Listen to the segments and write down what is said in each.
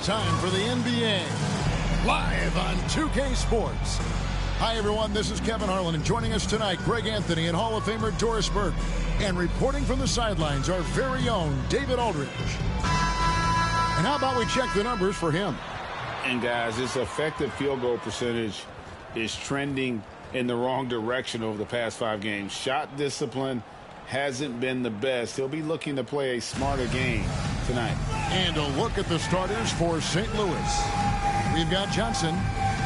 It's time for the NBA, live on 2K Sports. Hi, everyone. This is Kevin Harlan, and joining us tonight, Greg Anthony and Hall of Famer Doris Burke. And reporting from the sidelines, our very own David Aldridge. And how about we check the numbers for him? And, guys, his effective field goal percentage is trending in the wrong direction over the past 5 games. Shot discipline hasn't been the best. He'll be looking to play a smarter game tonight. And a look at the starters for St. Louis. We've got Johnson.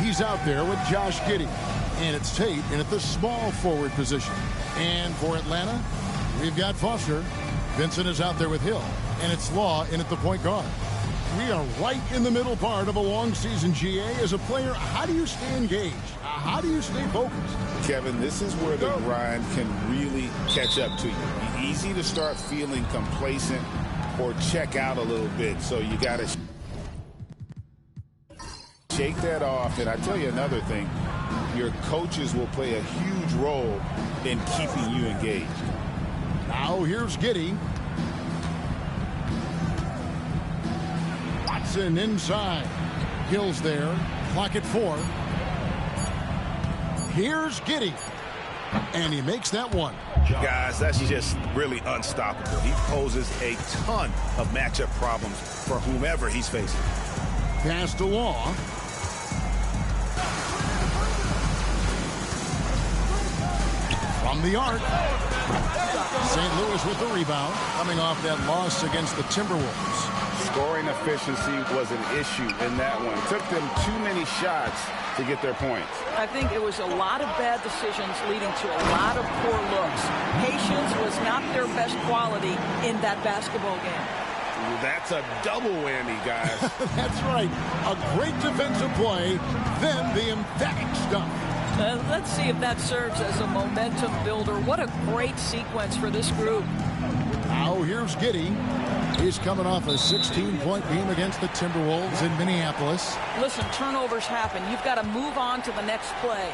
He's out there with Josh Giddey. And it's Tate in at the small forward position. And for Atlanta, we've got Foster. Vincent is out there with Hill. And it's Law in at the point guard. We are right in the middle part of a long season, GA. As a player, how do you stay engaged? How do you stay focused? Kevin, this is where the grind can really catch up to you. Easy to start feeling complacent or check out a little bit. So you got to shake that off. And I tell you another thing, your coaches will play a huge role in keeping you engaged. Now here's Giddey. Watson inside. Hill's there. Clock at 4. Here's Giddey. And he makes that one. Guys, that's just really unstoppable. He poses a ton of matchup problems for whomever he's facing. Pass to Law. From the arc. St. Louis with the rebound, coming off that loss against the Timberwolves. Scoring efficiency was an issue in that one. It took them too many shots to get their points. I think it was a lot of bad decisions leading to a lot of poor looks. Patience was not their best quality in that basketball game. That's a double whammy, guys. That's right. A great defensive play, then the emphatic stuff. Let's see if that serves as a momentum builder. What a great sequence for this group. Now here's Giddey. He's coming off a 16-point game against the Timberwolves in Minneapolis. Listen, turnovers happen. You've got to move on to the next play.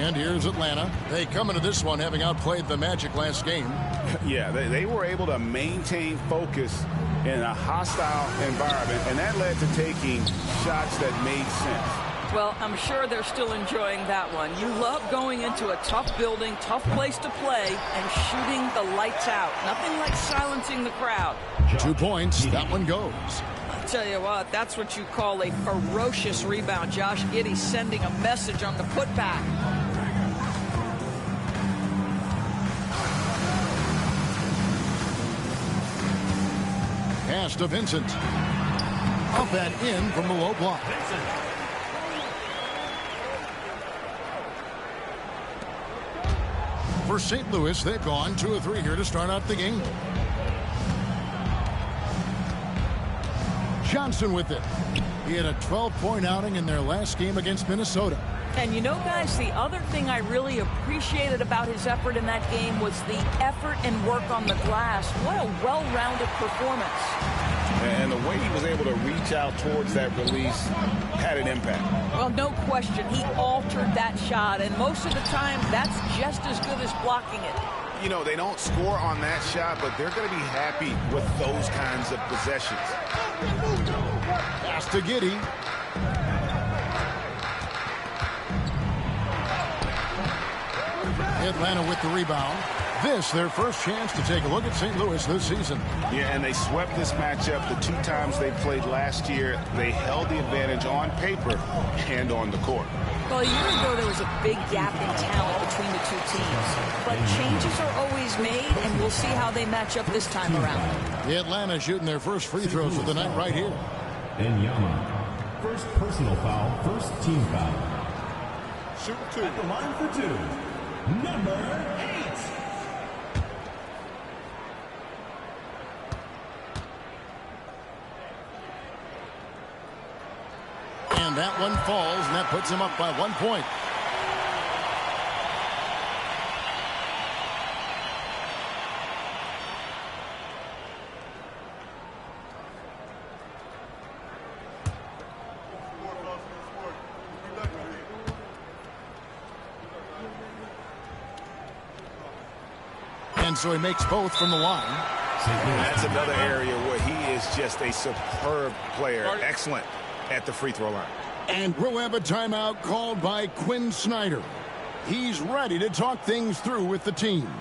And here's Atlanta. They come into this one having outplayed the Magic last game. Yeah, they were able to maintain focus in a hostile environment, and that led to taking shots that made sense. Well, I'm sure they're still enjoying that one. You love going into a tough building, tough place to play, and shooting the lights out. Nothing like silencing the crowd. 2 points. That one goes. I'll tell you what, that's what you call a ferocious rebound. Josh Giddey sending a message on the putback. Pass to Vincent. Up and in from the low block. For St. Louis, they've gone 2 of 3 here to start out the game. Johnson with it. He had a 12-point outing in their last game against Minnesota. And you know, guys, the other thing I really appreciated about his effort in that game was the effort and work on the glass. What a well-rounded performance. And the way he was able to reach out towards that release had an impact. Well, no question. He altered that shot, and most of the time, that's just as good as blocking it. You know, they don't score on that shot, but they're going to be happy with those kinds of possessions. Pass to Giddey. Atlanta with the rebound. This, their first chance to take a look at St. Louis this season. Yeah, and they swept this matchup the 2 times they played last year. They held the advantage on paper and on the court. Well, a year ago, there was a big gap in talent between the 2 teams. But changes are always made, and we'll see how they match up this time around. The Atlanta shooting their first free throws of the night right here. And Yama. First personal foul, first team foul. Shoot 2. At the line for 2, number 8. And that one falls, and that puts him up by 1 point. And so he makes both from the line. That's another area where he is just a superb player. Excellent at the free throw line. And we'll have a timeout called by Quinn Snyder. He's ready to talk things through with the team.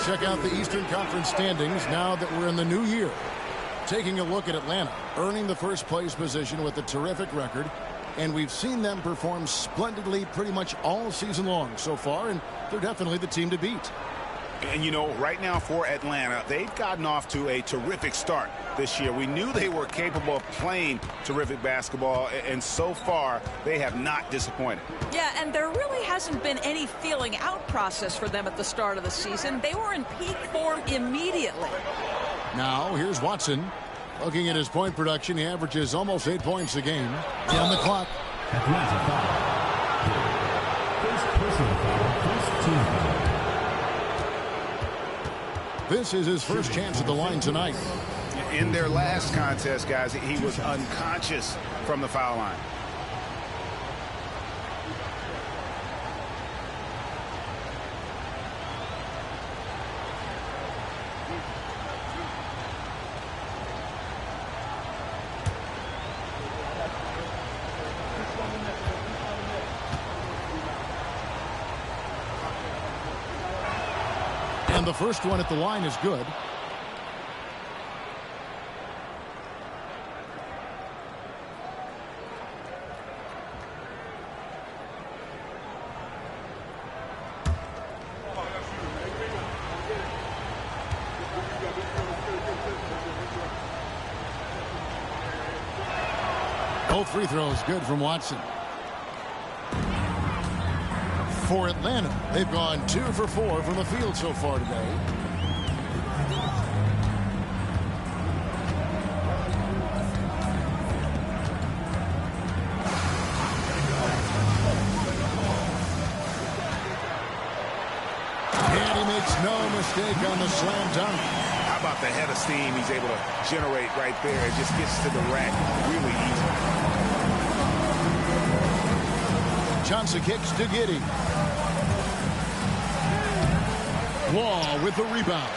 Check out the Eastern Conference standings now that we're in the new year. Taking a look at Atlanta, earning the first place position with a terrific record. And we've seen them perform splendidly pretty much all season long so far, and they're definitely the team to beat. And, you know, right now for Atlanta, they've gotten off to a terrific start this year. We knew they were capable of playing terrific basketball, and so far they have not disappointed. Yeah, and there really hasn't been any feeling out process for them at the start of the season. They were in peak form immediately. Now, here's Watson. Looking at his point production, he averages almost 8 points a game. On the clock. Atlanta foul. First personal foul, first team foul. This is his first chance at the line tonight. In their last contest, guys, he was unconscious from the foul line. And the first one at the line is good. Both free throws good from Watson. For Atlanta, they've gone 2 for 4 from the field so far today. And he makes no mistake on the slam dunk. How about the head of steam he's able to generate right there? It just gets to the rack really easy. Johnson kicks to Giddey. Wall with the rebound.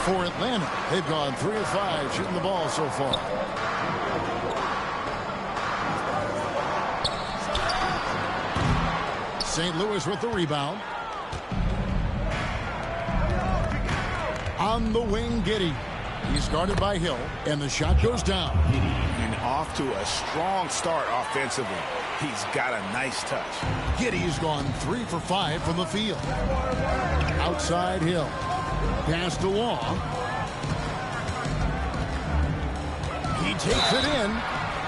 For Atlanta, they've gone 3 of 5 shooting the ball so far. St. Louis with the rebound. On the wing, Giddey. He's guarded by Hill, and the shot goes down. And off to a strong start offensively. He's got a nice touch. Giddey's gone 3 for 5 from the field. Outside Hill. Passed along. He takes it in.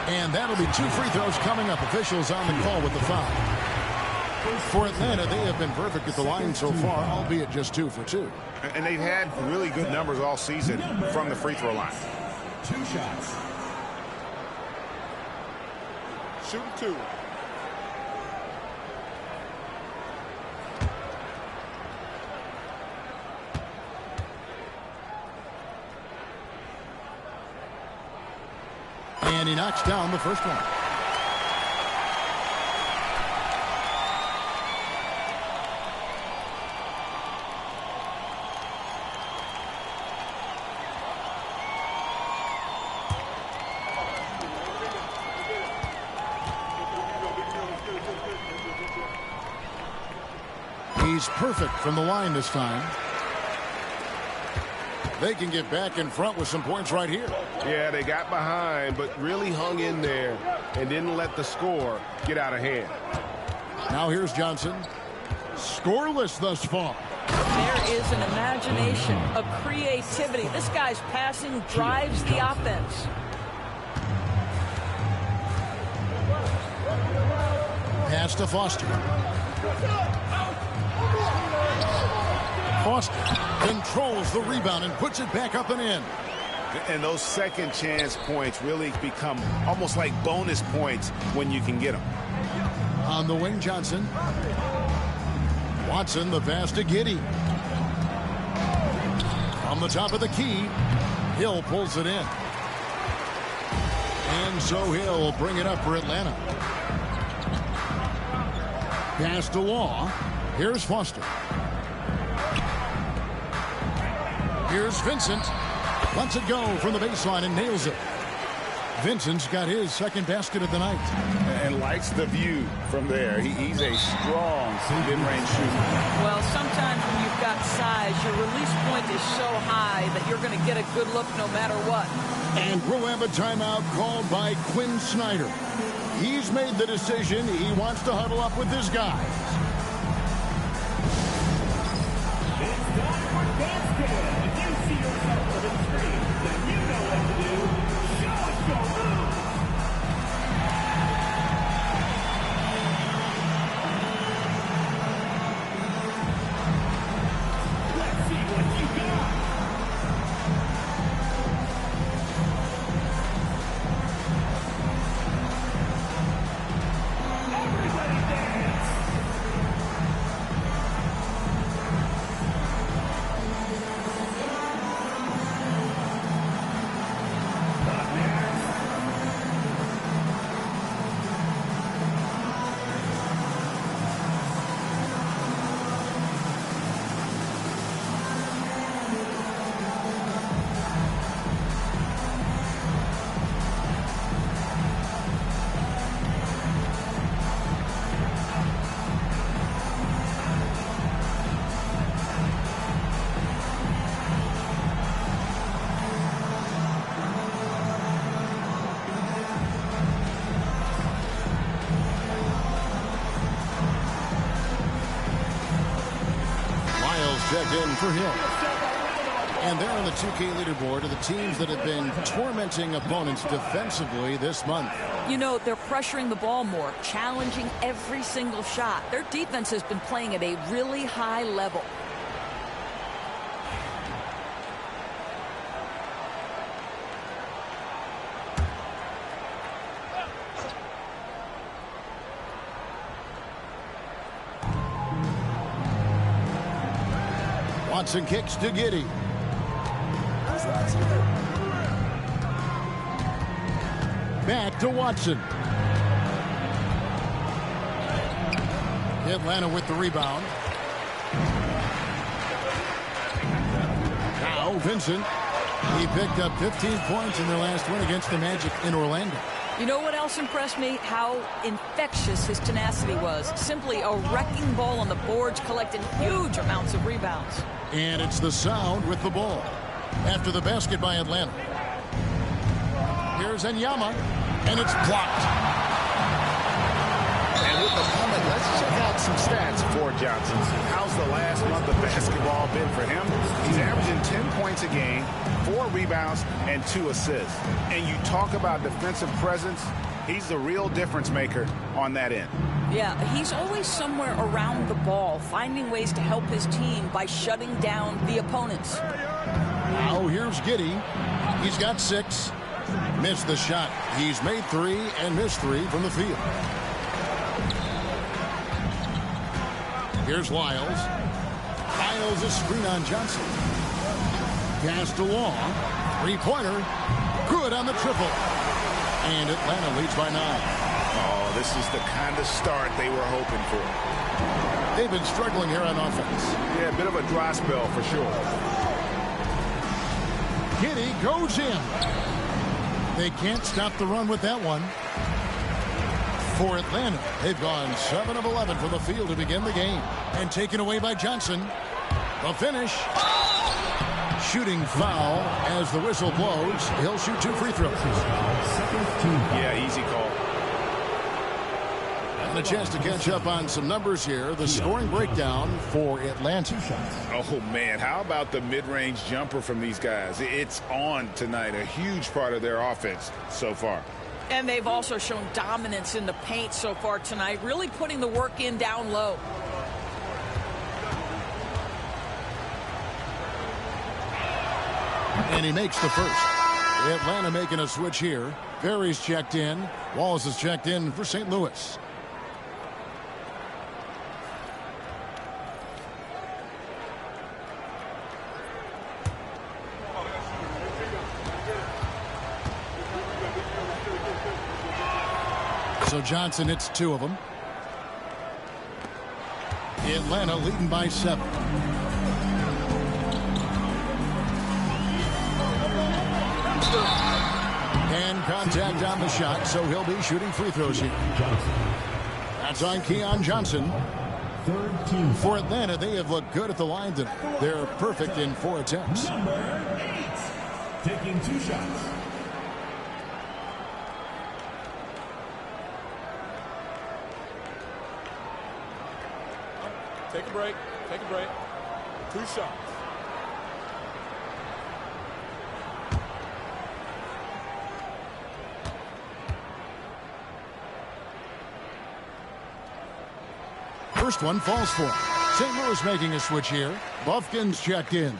And that'll be 2 free throws coming up. Officials on the call with the foul. For Atlanta, they have been perfect at the line so far, albeit just 2 for 2. And they've had really good numbers all season from the free throw line. 2 shots. Shooting 2. And he knocks down the first one. He's perfect from the line this time. They can get back in front with some points right here. Yeah, they got behind, but really hung in there and didn't let the score get out of hand. Now here's Johnson. Scoreless thus far. There is an imagination, a creativity. This guy's passing drives the offense. Pass to Foster. Foster controls the rebound and puts it back up and in. And those second chance points really become almost like bonus points when you can get them. On the wing, Johnson. Watson, the pass to Giddey. From the top of the key, Hill pulls it in. And so Hill bring it up for Atlanta. Pass to Law. Here's Foster. Here's Vincent. Lets it go from the baseline and nails it. Vincent's got his second basket of the night. And likes the view from there. He's a strong mid-range shooter. Well, sometimes when you've got size, your release point is so high that you're going to get a good look no matter what. And we'll have a timeout called by Quinn Snyder. He's made the decision. He wants to huddle up with his guys. It's time for basket. If you see yourself on the screen, then you know what to do. Show us your move. Let's see what you got. Everybody dance. Checked in for Hill. And they're on the 2K leaderboard of the teams that have been tormenting opponents defensively this month. You know, they're pressuring the ball more, challenging every single shot. Their defense has been playing at a really high level. Watson kicks to Giddey. Back to Watson. Atlanta with the rebound. Now Vincent. He picked up 15 points in their last win against the Magic in Orlando. You know what else impressed me? How infectious his tenacity was. Simply a wrecking ball on the boards, collecting huge amounts of rebounds. And it's the Sound with the ball. After the basket by Atlanta. Here's Enyama, and it's blocked. And with the moment, let's check out some stats for Johnson. How's the last month of basketball been for him? He's averaging 10 points a game, 4 rebounds, and 2 assists. And you talk about defensive presence, he's the real difference maker on that end. Yeah, he's always somewhere around the ball, finding ways to help his team by shutting down the opponents. Now here's Giddey. He's got 6. Missed the shot. He's made 3 and missed 3 from the field. Here's Lyles. Lyles a screen on Johnson. Pass to Long. 3-pointer. Good on the triple. And Atlanta leads by 9. Oh, this is the kind of start they were hoping for. They've been struggling here on offense. Yeah, a bit of a dry spell for sure. Giddey goes in. They can't stop the run with that one. For Atlanta, they've gone 7 of 11 from the field to begin the game. And taken away by Johnson. The finish. Shooting foul as the whistle blows. He'll shoot 2 free throws. Yeah, easy call. And a chance to catch up on some numbers here. The scoring breakdown for Atlanta. Oh, man, how about the mid-range jumper from these guys? It's on tonight, a huge part of their offense so far. And they've also shown dominance in the paint so far tonight, really putting the work in down low. And he makes the first. Atlanta making a switch here. Ferry's checked in. Wallace is checked in for St. Louis. So Johnson hits 2 of them. Atlanta leading by 7. And contact on the shot, so he'll be shooting free throws here. That's on Keon Johnson. For Atlanta, they have looked good at the line tonight. They're perfect in 4 attempts. Number 8, taking 2 shots. Take a break. Take a break. 2 shots. First one falls for him. St. Louis making a switch here. Buffkin's checked in.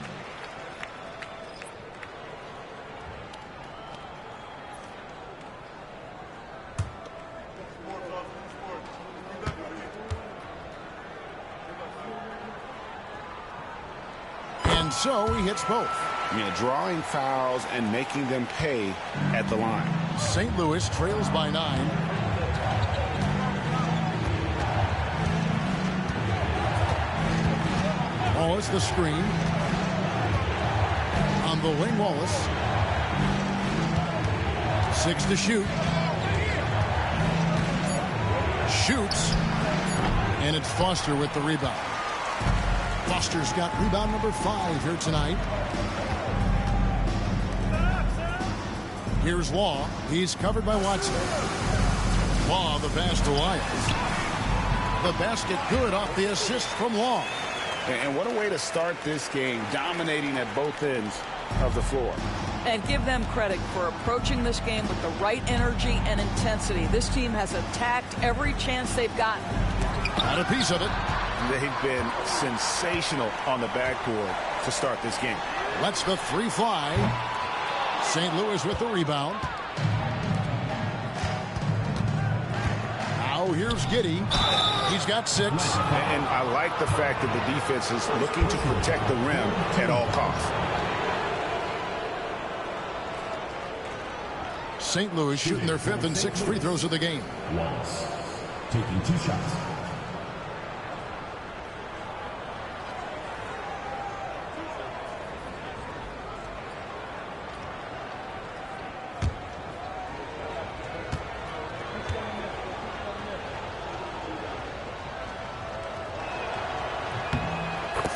And so he hits both. Yeah, drawing fouls and making them pay at the line. St. Louis trails by 9. Wallace the screen. On the wing, Wallace. 6 to shoot. Shoots. And it's Foster with the rebound. Foster's got rebound number 5 here tonight. Here's Law. He's covered by Watson. Law, the pass to Lyles. The basket good off the assist from Law. And what a way to start this game, dominating at both ends of the floor. And give them credit for approaching this game with the right energy and intensity. This team has attacked every chance they've gotten. Got a piece of it. They've been sensational on the backboard to start this game. Lets the 3 fly. St. Louis with the rebound. Now here's Giddey. He's got 6. And I like the fact that the defense is looking to protect the rim at all costs. St. Louis shooting their 5th and 6th free throws of the game. Wallace taking 2 shots.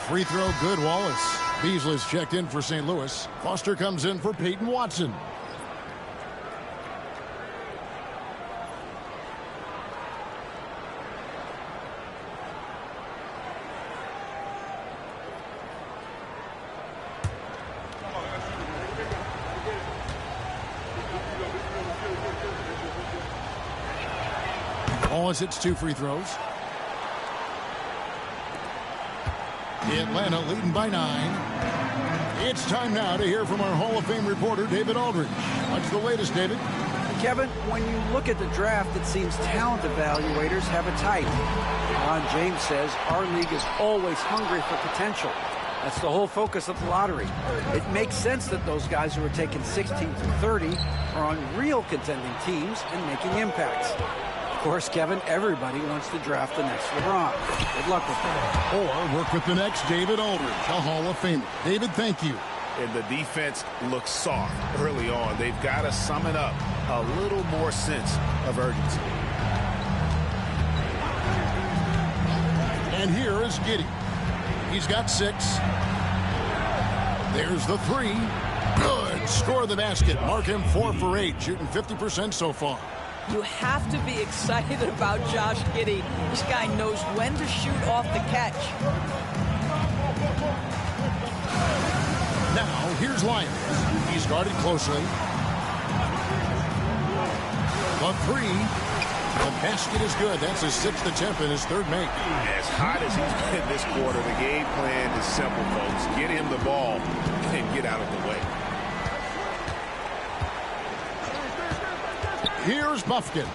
Free throw good, Wallace. Beasley's checked in for St. Louis. Foster comes in for Peyton Watson. Wallace hits 2 free throws. Atlanta leading by 9. It's time now to hear from our Hall of Fame reporter, David Aldridge. What's the latest, David? Kevin, when you look at the draft, it seems talent evaluators have a type. Ron James says our league is always hungry for potential. That's the whole focus of the lottery. It makes sense that those guys who are taken 16th through 30 are on real contending teams and making impacts. Of course, Kevin, everybody wants to draft the next LeBron. Good luck with that. Or work with the next David Aldridge, a Hall of Famer. David, thank you. And the defense looks soft early on. They've got to sum it up. A little more sense of urgency. is Giddey. He's got 6. There's the 3. Good. Score the basket. Mark him 4 for 8, shooting 50% so far. You have to be excited about Josh Giddey. This guy knows when to shoot off the catch. Now, here's Lyons. He's guarded closely. The 3. The basket is good. That's his 6th attempt and his 3rd make. As hot as he's been this quarter, the game plan is simple, folks. Get him the ball and get out of the way. Here's Bufkin,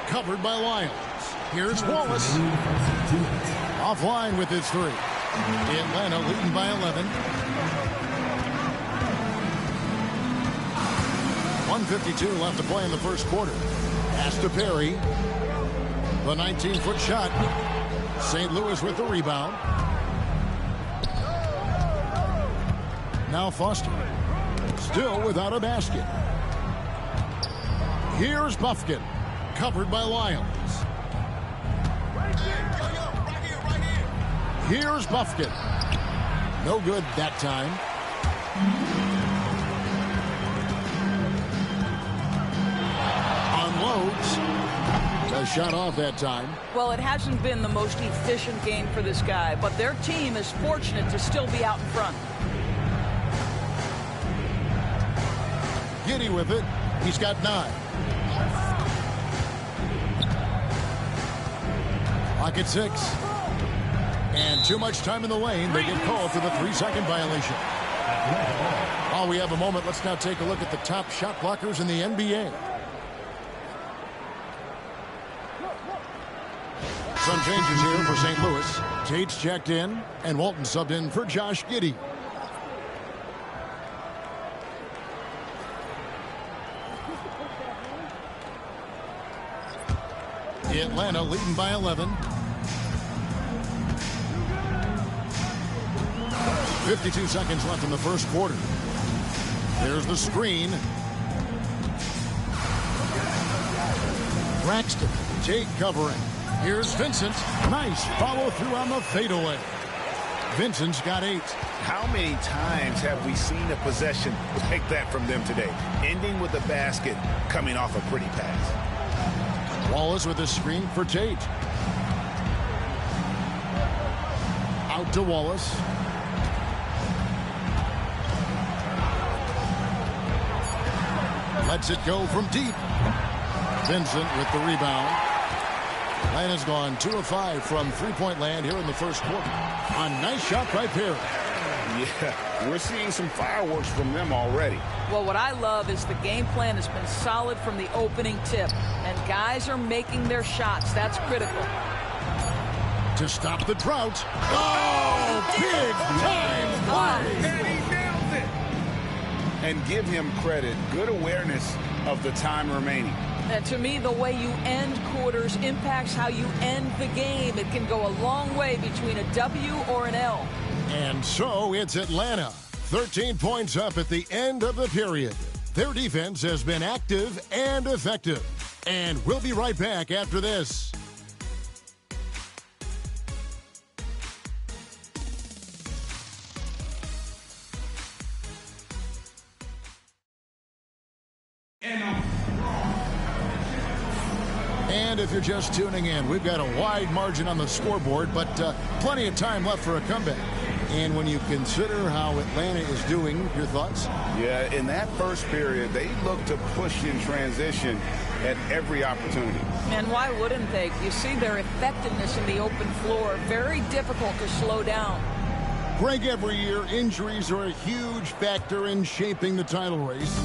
covered by Lyons. Here's Wallace. Offline with his 3. Atlanta leading by 11. 1:52 left to play in the first quarter. Pass to Perry. The 19-foot shot. St. Louis with the rebound. Now Foster. Still without a basket. Here's Bufkin, covered by Lyons. Here's Bufkin. No good that time. Unloads. The shot off that time. Well, it hasn't been the most efficient game for this guy, but their team is fortunate to still be out in front. Giddey with it. He's got 9. Clock at 6. And too much time in the lane. They get called for the 3-second violation. While we have a moment, let's now take a look at the top shot blockers in the NBA. Some changes here for St. Louis. Tate's checked in, and Walton subbed in for Josh Giddey. Atlanta leading by 11. 52 seconds left in the first quarter. There's the screen. Braxton. Tate covering. Here's Vincent. Nice follow through on the fadeaway. Vincent's got 8. How many times have we seen a possession like that from them today? Ending with a basket, coming off a pretty pass. Wallace with a screen for Tate. Out to Wallace. Lets it go from deep. Vincent with the rebound. Atlanta's gone 2 of 5 from three-point land here in the first quarter. A nice shot by Perry. Yeah, we're seeing some fireworks from them already. Well, what I love is the game plan has been solid from the opening tip, and guys are making their shots. That's critical. To stop the drought. Oh, big time play. And he nailed it. And give him credit. Good awareness of the time remaining. And to me, the way you end quarters impacts how you end the game. It can go a long way between a W or an L. And so it's Atlanta. 13 points up at the end of the period. Their defense has been active and effective. And we'll be right back after this. And if you're just tuning in, we've got a wide margin on the scoreboard, but plenty of time left for a comeback. And when you consider how Atlanta is doing, your thoughts? Yeah, in that first period, they looked to push in transition at every opportunity. And why wouldn't they? You see their effectiveness in the open floor. Very difficult to slow down. Greg, every year, injuries are a huge factor in shaping the title race.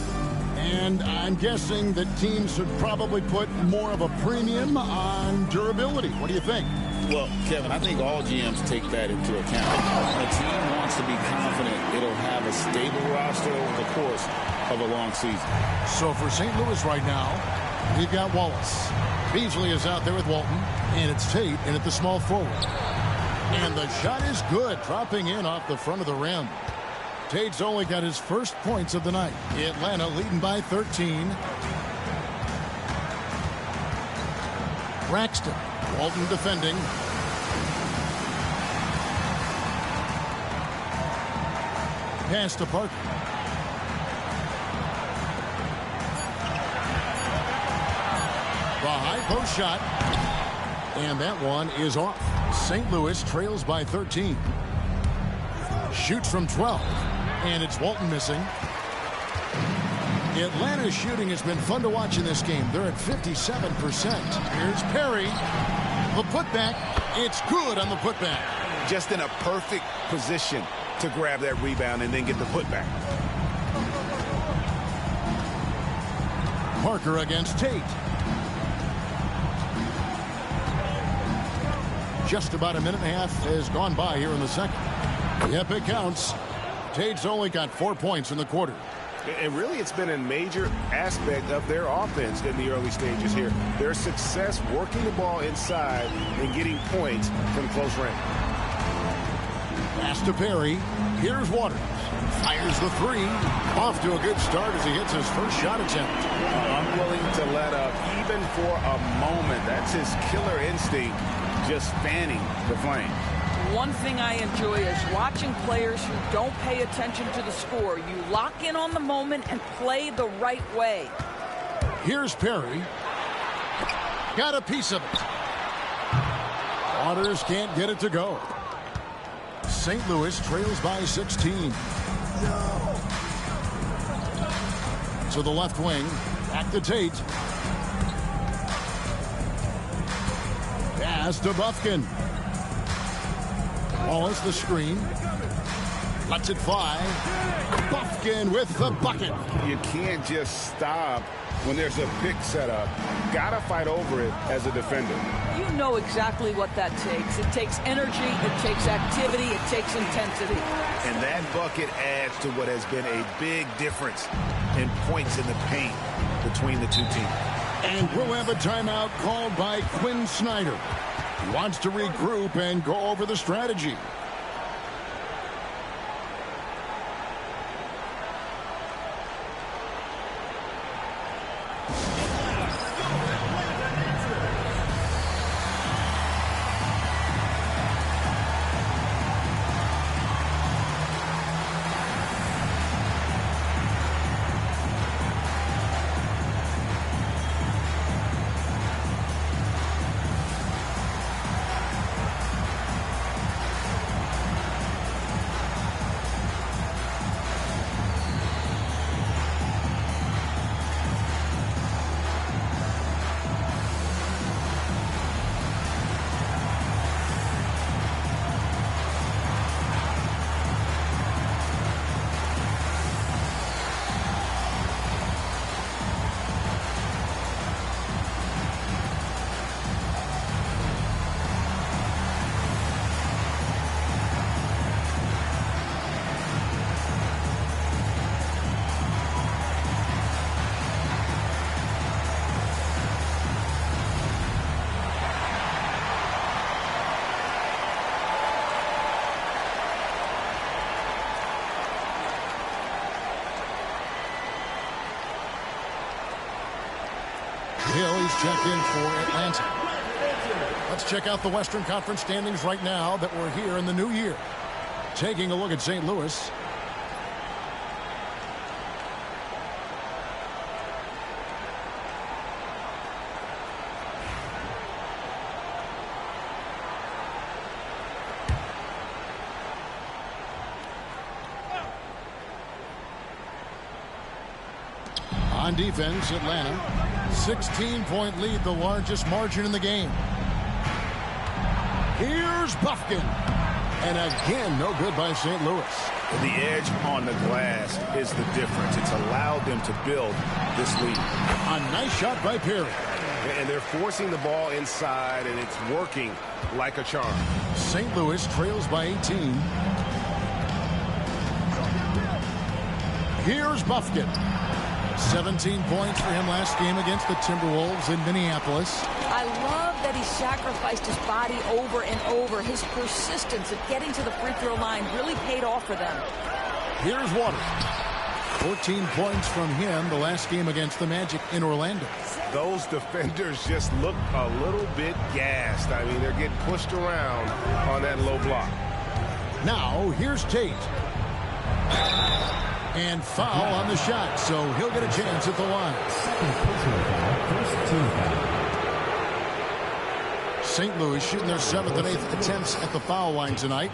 And I'm guessing that teams should probably put more of a premium on durability. What do you think? Well, Kevin, I think all GMs take that into account. A team wants to be confident it'll have a stable roster over the course of a long season. So for St. Louis right now, we've got Wallace. Beasley is out there with Walton, and it's Tate in at the small forward. And the shot is good, dropping in off the front of the rim. Tate's only got his first points of the night. Atlanta leading by 13. Braxton. Walton defending. pass to Parker. The high post shot. And that one is off. St. Louis trails by 13. Shoots from 12. And it's Walton missing. Atlanta's shooting has been fun to watch in this game. They're at 57%. Here's Perry. The putback. It's good on the putback. Just in a perfect position to grab that rebound and then get the putback. Parker against Tate. Just about a minute and a half has gone by here in the second. Yep, it counts. Tate's only got 4 points in the quarter. And really, it's been a major aspect of their offense in the early stages here. Their success working the ball inside and getting points from close range. Pass to Perry. Here's Waters. Fires the three. Off to a good start as he hits his first shot attempt. Unwilling to let up even for a moment. That's his killer instinct, just fanning the flame. One thing I enjoy is watching players who don't pay attention to the score. You lock in on the moment and play the right way. Here's Perry. Got a piece of it. Waters can't get it to go. St. Louis trails by 16. To the left wing. Back to Tate. Pass to Bufkin. Wallace the screen. Lets it fly. Bufkin with the bucket. You can't just stop when there's a pick set up. Gotta fight over it as a defender. You know exactly what that takes. It takes energy, it takes activity, it takes intensity. And that bucket adds to what has been a big difference in points in the paint between the two teams. And we'll have a timeout called by Quinn Snyder. He wants to regroup and go over the strategy. Hill, he's checked in for Atlanta. Let's check out the Western Conference standings right now that we're here in the new year. Taking a look at St. Louis. On defense, Atlanta. 16-point lead, the largest margin in the game. Here's Bufkin. And again, no good by St. Louis. The edge on the glass is the difference. It's allowed them to build this lead. A nice shot by Perry. And they're forcing the ball inside, and it's working like a charm. St. Louis trails by 18. Here's Bufkin. 17 points for him last game against the Timberwolves in Minneapolis. I love that he sacrificed his body over and over. His persistence at getting to the free throw line really paid off for them. Here's Waters. 14 points from him the last game against the Magic in Orlando. Those defenders just look a little bit gassed. I mean, they're getting pushed around on that low block. Now, here's Tate. And foul on the shot, so he'll get a chance at the line. St. Louis shooting their 7th and 8th attempts at the foul line tonight.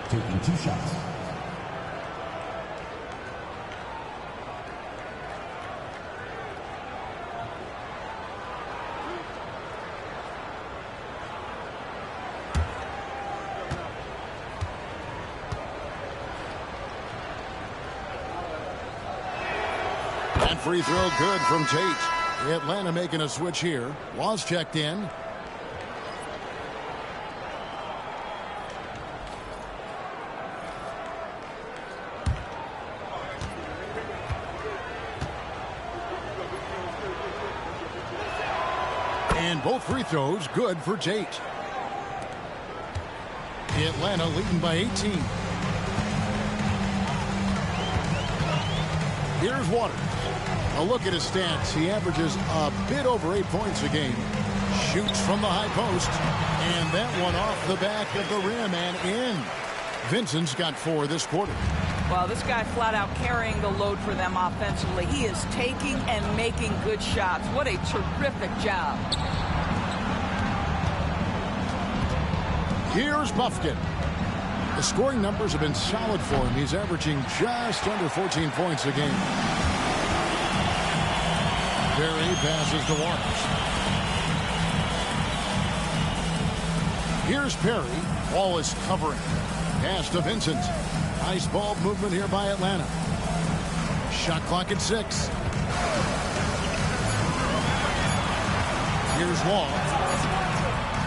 Taking 2 shots. And free throw good from Tate. Atlanta making a switch here. Wall's checked in. And both free throws good for Tate. Atlanta leading by 18. Here's Waters. A look at his stats. He averages a bit over 8 points a game. Shoots from the high post. And that one off the back of the rim and in. Vincent's got 4 this quarter. Well, this guy flat out carrying the load for them offensively. He is taking and making good shots. What a terrific job. Here's Buffkin. The scoring numbers have been solid for him. He's averaging just under 14 points a game. Perry passes to Waters. Here's Perry. Ball is covering. Pass to Vincent. Nice ball movement here by Atlanta. Shot clock at 6. Here's Long.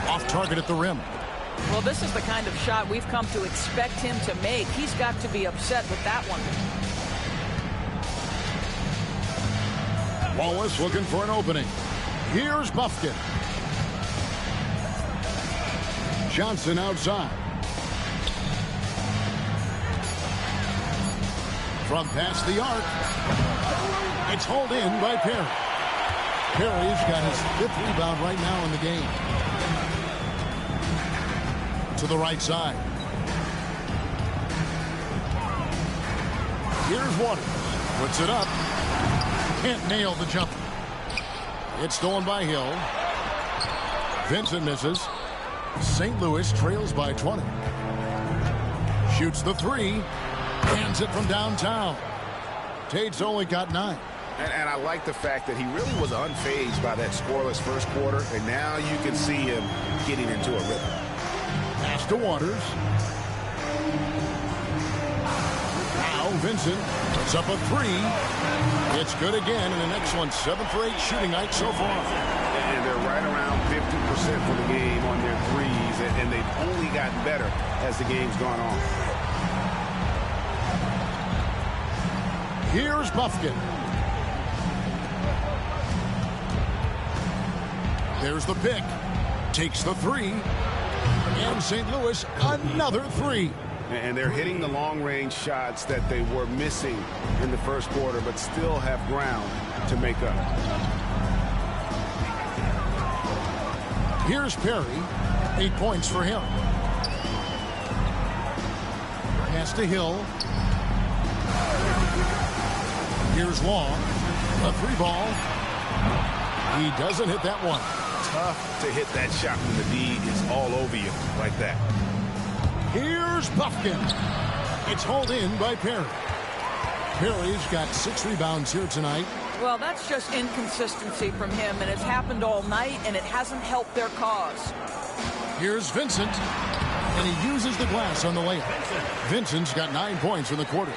Off target at the rim. Well, this is the kind of shot we've come to expect him to make. He's got to be upset with that one. Wallace looking for an opening. Here's Buffkin. Johnson outside. From past the arc. It's hauled in by Perry. Perry's got his 5th rebound right now in the game. To the right side. Here's Waters. Puts it up. Can't nail the jumper. It's stolen by Hill. Vincent misses. St. Louis trails by 20. Shoots the 3. Hands it from downtown. Tate's only got 9. And I like the fact that he really was unfazed by that scoreless first quarter, and now you can see him getting into a rhythm. Pass to Waters. Now Vincent puts up a 3. It's good again, and an excellent 7 for 8 shooting night so far. And they're right around 50% for the game on their threes, and they've only gotten better as the game's gone on. Here's Buffkin. There's the pick. Takes the 3. And St. Louis another 3. And they're hitting the long-range shots that they were missing in the first quarter, but still have ground to make up. Here's Perry. 8 points for him. Pass to Hill. Here's Long. A 3 ball. He doesn't hit that one. Tough to hit that shot when the D is all over you like that. Here's Buffkin. It's hauled in by Perry. Perry's got 6 rebounds here tonight. Well, that's just inconsistency from him, and it's happened all night, and it hasn't helped their cause. Here's Vincent, and he uses the glass on the layup. Vincent's got 9 points in the quarter.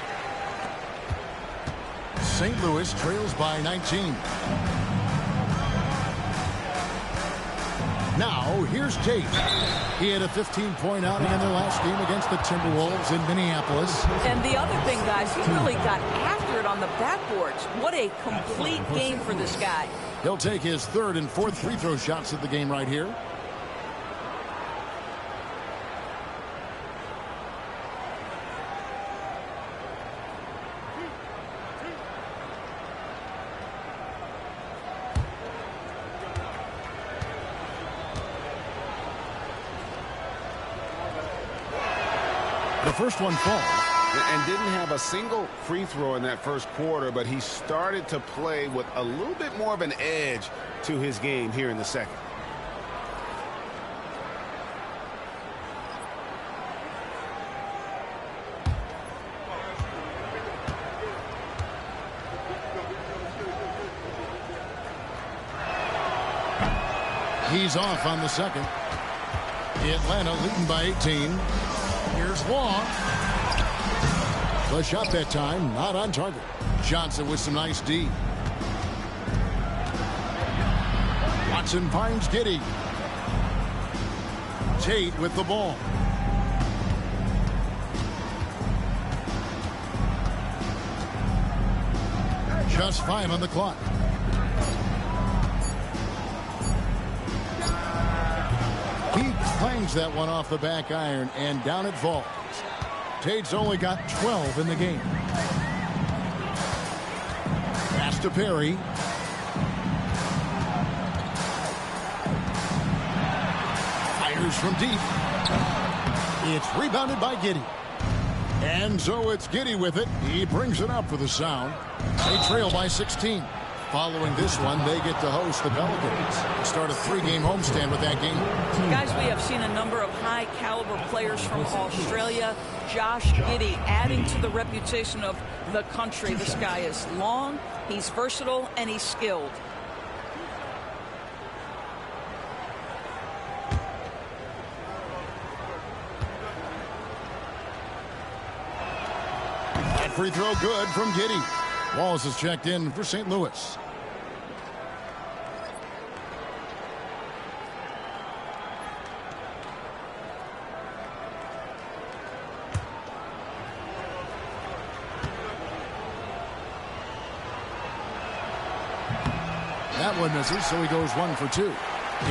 St. Louis trails by 19. Now, here's Tate. He had a 15-point outing in their last game against the Timberwolves in Minneapolis. And the other thing, guys, he really got after it on the backboards. What a complete game for this guy. He'll take his 3rd and 4th free throw shots at the game right here. The first one falls. And didn't have a single free throw in that first quarter, but he started to play with a little bit more of an edge to his game here in the second. He's off on the second. Atlanta leading by 18. Here's Wall. The shot that time, not on target. Johnson with some nice D. Watson finds Giddey. Tate with the ball. Just 5 on the clock. He clangs that one off the back iron, and down it falls. Tate's only got 12 in the game. Pass to Perry. Fires from deep. It's rebounded by Giddey. And so it's Giddey with it. He brings it up for the Sound. They trail by 16. Following this one, they get to host the Pelicans. Start a 3-game homestand with that game. Guys, we have seen a number of high-caliber players from Australia. Josh Giddey adding to the reputation of the country. This guy is long, he's versatile, and he's skilled. That free throw good from Giddey. Walls is checked in for St. Louis. That one misses, so he goes 1 for 2.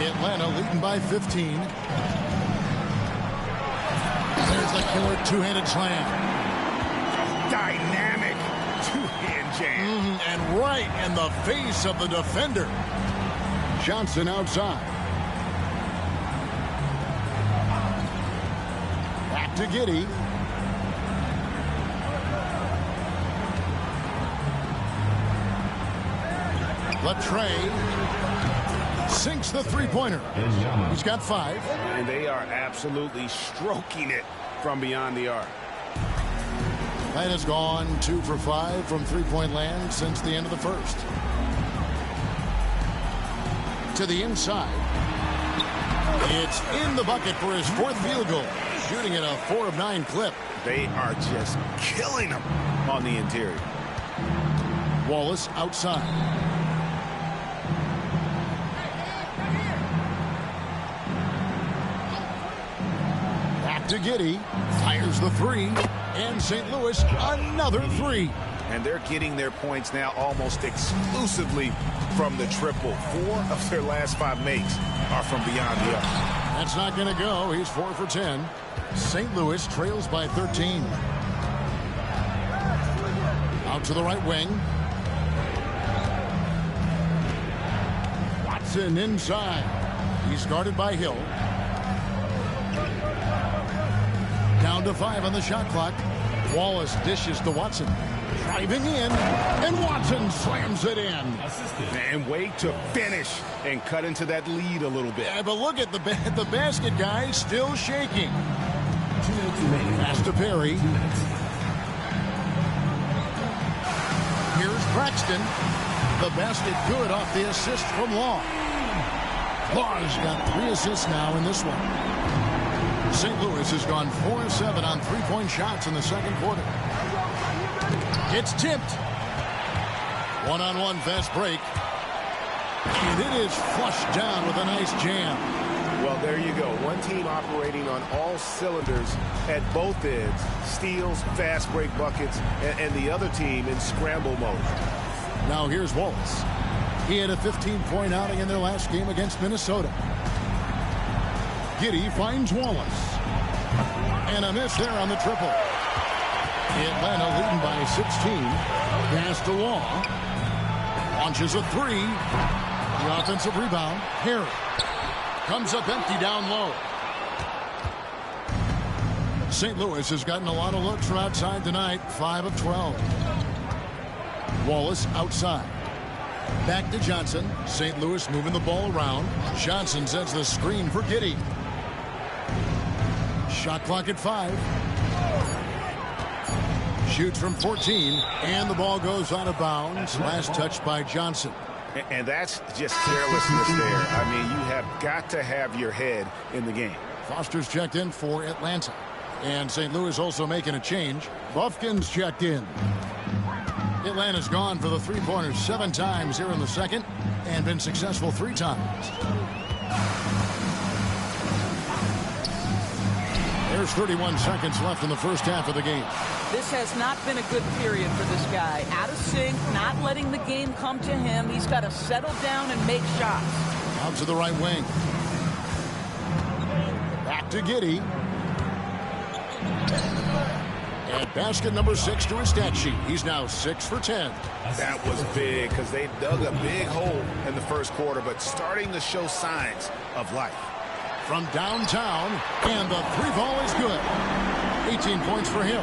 Atlanta leading by 15. There's the killer two-handed slam. Dynamic two-hand jam. And right in the face of the defender. Johnson outside. Back to Giddey. Latrey sinks the three-pointer. He's got 5. And they are absolutely stroking it from beyond the arc. Atlanta's gone 2 for 5 from three-point land since the end of the first. To the inside. It's in the bucket for his 4th field goal. Shooting at a 4 of 9 clip. They are just killing him on the interior. Wallace outside. Back to Giddey. Fires the 3. And St. Louis another 3. And they're getting their points now almost exclusively from the triple. 4 of their last 5 makes are from beyond the arc. That's not going to go. He's 4 for 10. St. Louis trails by 13. Out to the right wing. Watson inside. He's guarded by Hill. Down to 5 on the shot clock. Wallace dishes to Watson. Driving in, and Watson slams it in. And wait to finish and cut into that lead a little bit. Yeah, but look at the basket, guys, still shaking. Pass to Perry. Here's Braxton. The basket good off the assist from Law. Law's got 3 assists now in this one. St. Louis has gone 4 of 7 on three-point shots in the second quarter. It's tipped. One-on-one fast break. And it is flushed down with a nice jam. Well, there you go. One team operating on all cylinders at both ends. Steals, fast break buckets, and the other team in scramble mode. Now here's Wallace. He had a 15-point outing in their last game against Minnesota. Giddey finds Wallace. And a miss there on the triple. Atlanta leading by 16. Pass to Law. Launches a 3. The offensive rebound. Harry comes up empty down low. St. Louis has gotten a lot of looks from outside tonight, 5 of 12. Wallace outside. Back to Johnson. St. Louis moving the ball around. Johnson sets the screen for Giddey. Shot clock at 5. Shoots from 14, and the ball goes out of bounds. Last touch by Johnson. And that's just carelessness there. I mean, you have got to have your head in the game. Foster's checked in for Atlanta. And St. Louis also making a change. Buffkin's checked in. Atlanta's gone for the three-pointers 7 times here in the second and been successful 3 times. There's 31 seconds left in the first half of the game. This has not been a good period for this guy. Out of sync, not letting the game come to him. He's got to settle down and make shots. Out to the right wing. Back to Giddey. And basket number 6 to his stat sheet. He's now 6 for 10. That was big because they dug a big hole in the first quarter, but starting to show signs of life. From downtown, and the 3-ball is good. 18 points for him.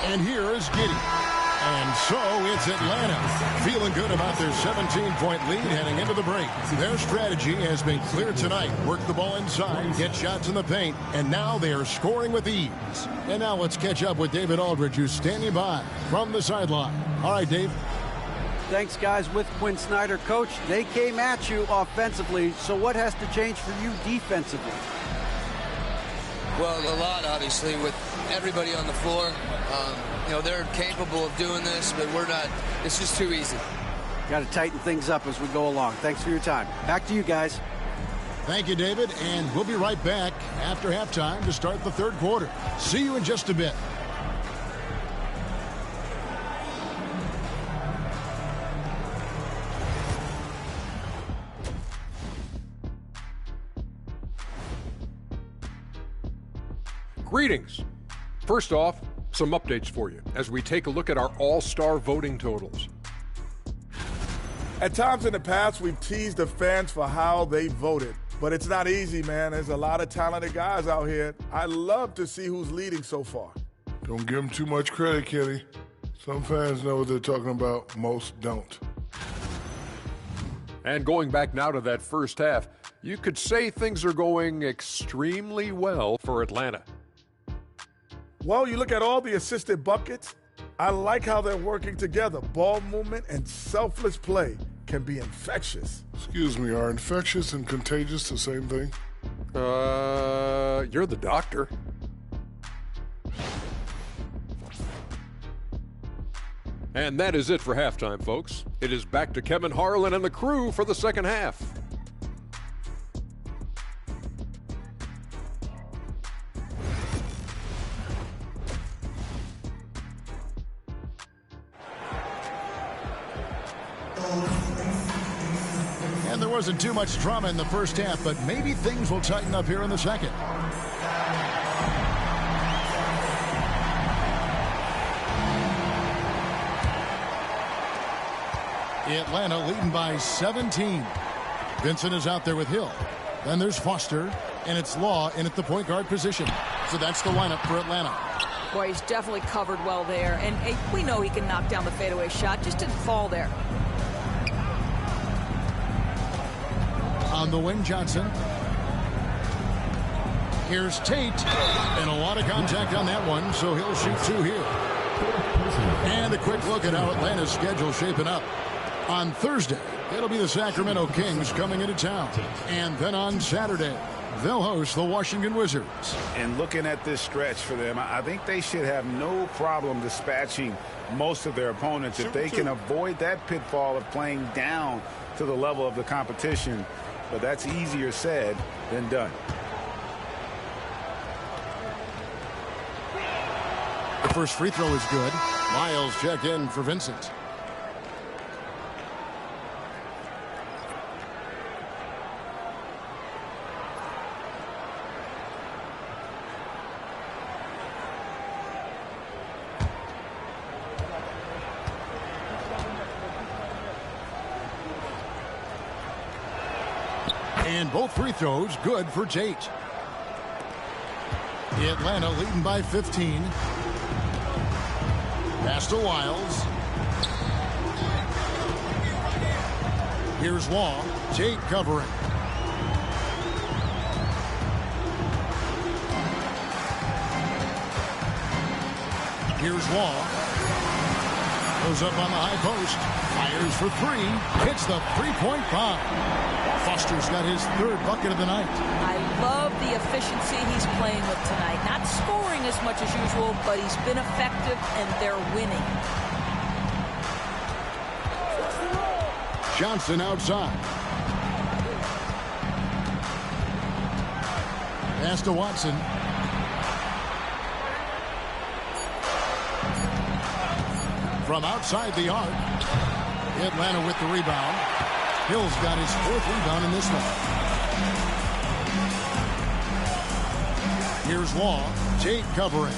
And here is Giddey. And so it's Atlanta feeling good about their 17-point lead heading into the break. Their strategy has been clear tonight. Work the ball inside, get shots in the paint, and now they are scoring with ease. And now let's catch up with David Aldridge, who's standing by from the sideline. All right, Dave. Thanks, guys. With Quinn Snyder, Coach, they came at you offensively, so what has to change for you defensively? Well, a lot, obviously, with everybody on the floor. You know, they're capable of doing this, but we're not. It's just too easy. Got to tighten things up as we go along. Thanks for your time. Back to you guys. Thank you, David, and we'll be right back after halftime to start the third quarter. See you in just a bit. Greetings. First off, some updates for you as we take a look at our all-star voting totals. At times in the past, we've teased the fans for how they voted. But it's not easy, man. There's a lot of talented guys out here. I love to see who's leading so far. Don't give them too much credit, Kenny. Some fans know what they're talking about, most don't. And going back now to that first half, you could say things are going extremely well for Atlanta. Well, you look at all the assisted buckets. I like how they're working together. Ball movement and selfless play can be infectious. Excuse me, are infectious and contagious the same thing? You're the doctor. And that is it for halftime, folks. It is back to Kevin Harlan and the crew for the second half. And there wasn't too much drama in the first half, but maybe things will tighten up here in the second. Atlanta leading by 17. Vincent is out there with Hill. Then there's Foster, and it's Law in at the point guard position. So that's the lineup for Atlanta. Boy, he's definitely covered well there. And we know he can knock down the fadeaway shot. Just didn't fall there. On the wing, Johnson. Here's Tate. And a lot of contact on that one, so he'll shoot 2 here. And a quick look at how Atlanta's schedule shaping up. On Thursday, it'll be the Sacramento Kings coming into town. And then on Saturday, they'll host the Washington Wizards. And looking at this stretch for them, I think they should have no problem dispatching most of their opponents if they can avoid that pitfall of playing down to the level of the competition. But that's easier said than done. The first free throw is good. Miles checked in for Vincent. And both free throws good for Tate. Atlanta leading by 15. Pass to Wiles. Here's Wong. Tate covering. Here's Wong. Goes up on the high post. Fires for three. Hits the three-point bomb. Foster's got his third bucket of the night. I love the efficiency he's playing with tonight. Not scoring as much as usual, but he's been effective, and they're winning. Johnson outside. Pass to Watson. From outside the arc. Atlanta with the rebound. Hill's got his fourth rebound in this one. Here's Wong. Tate covering.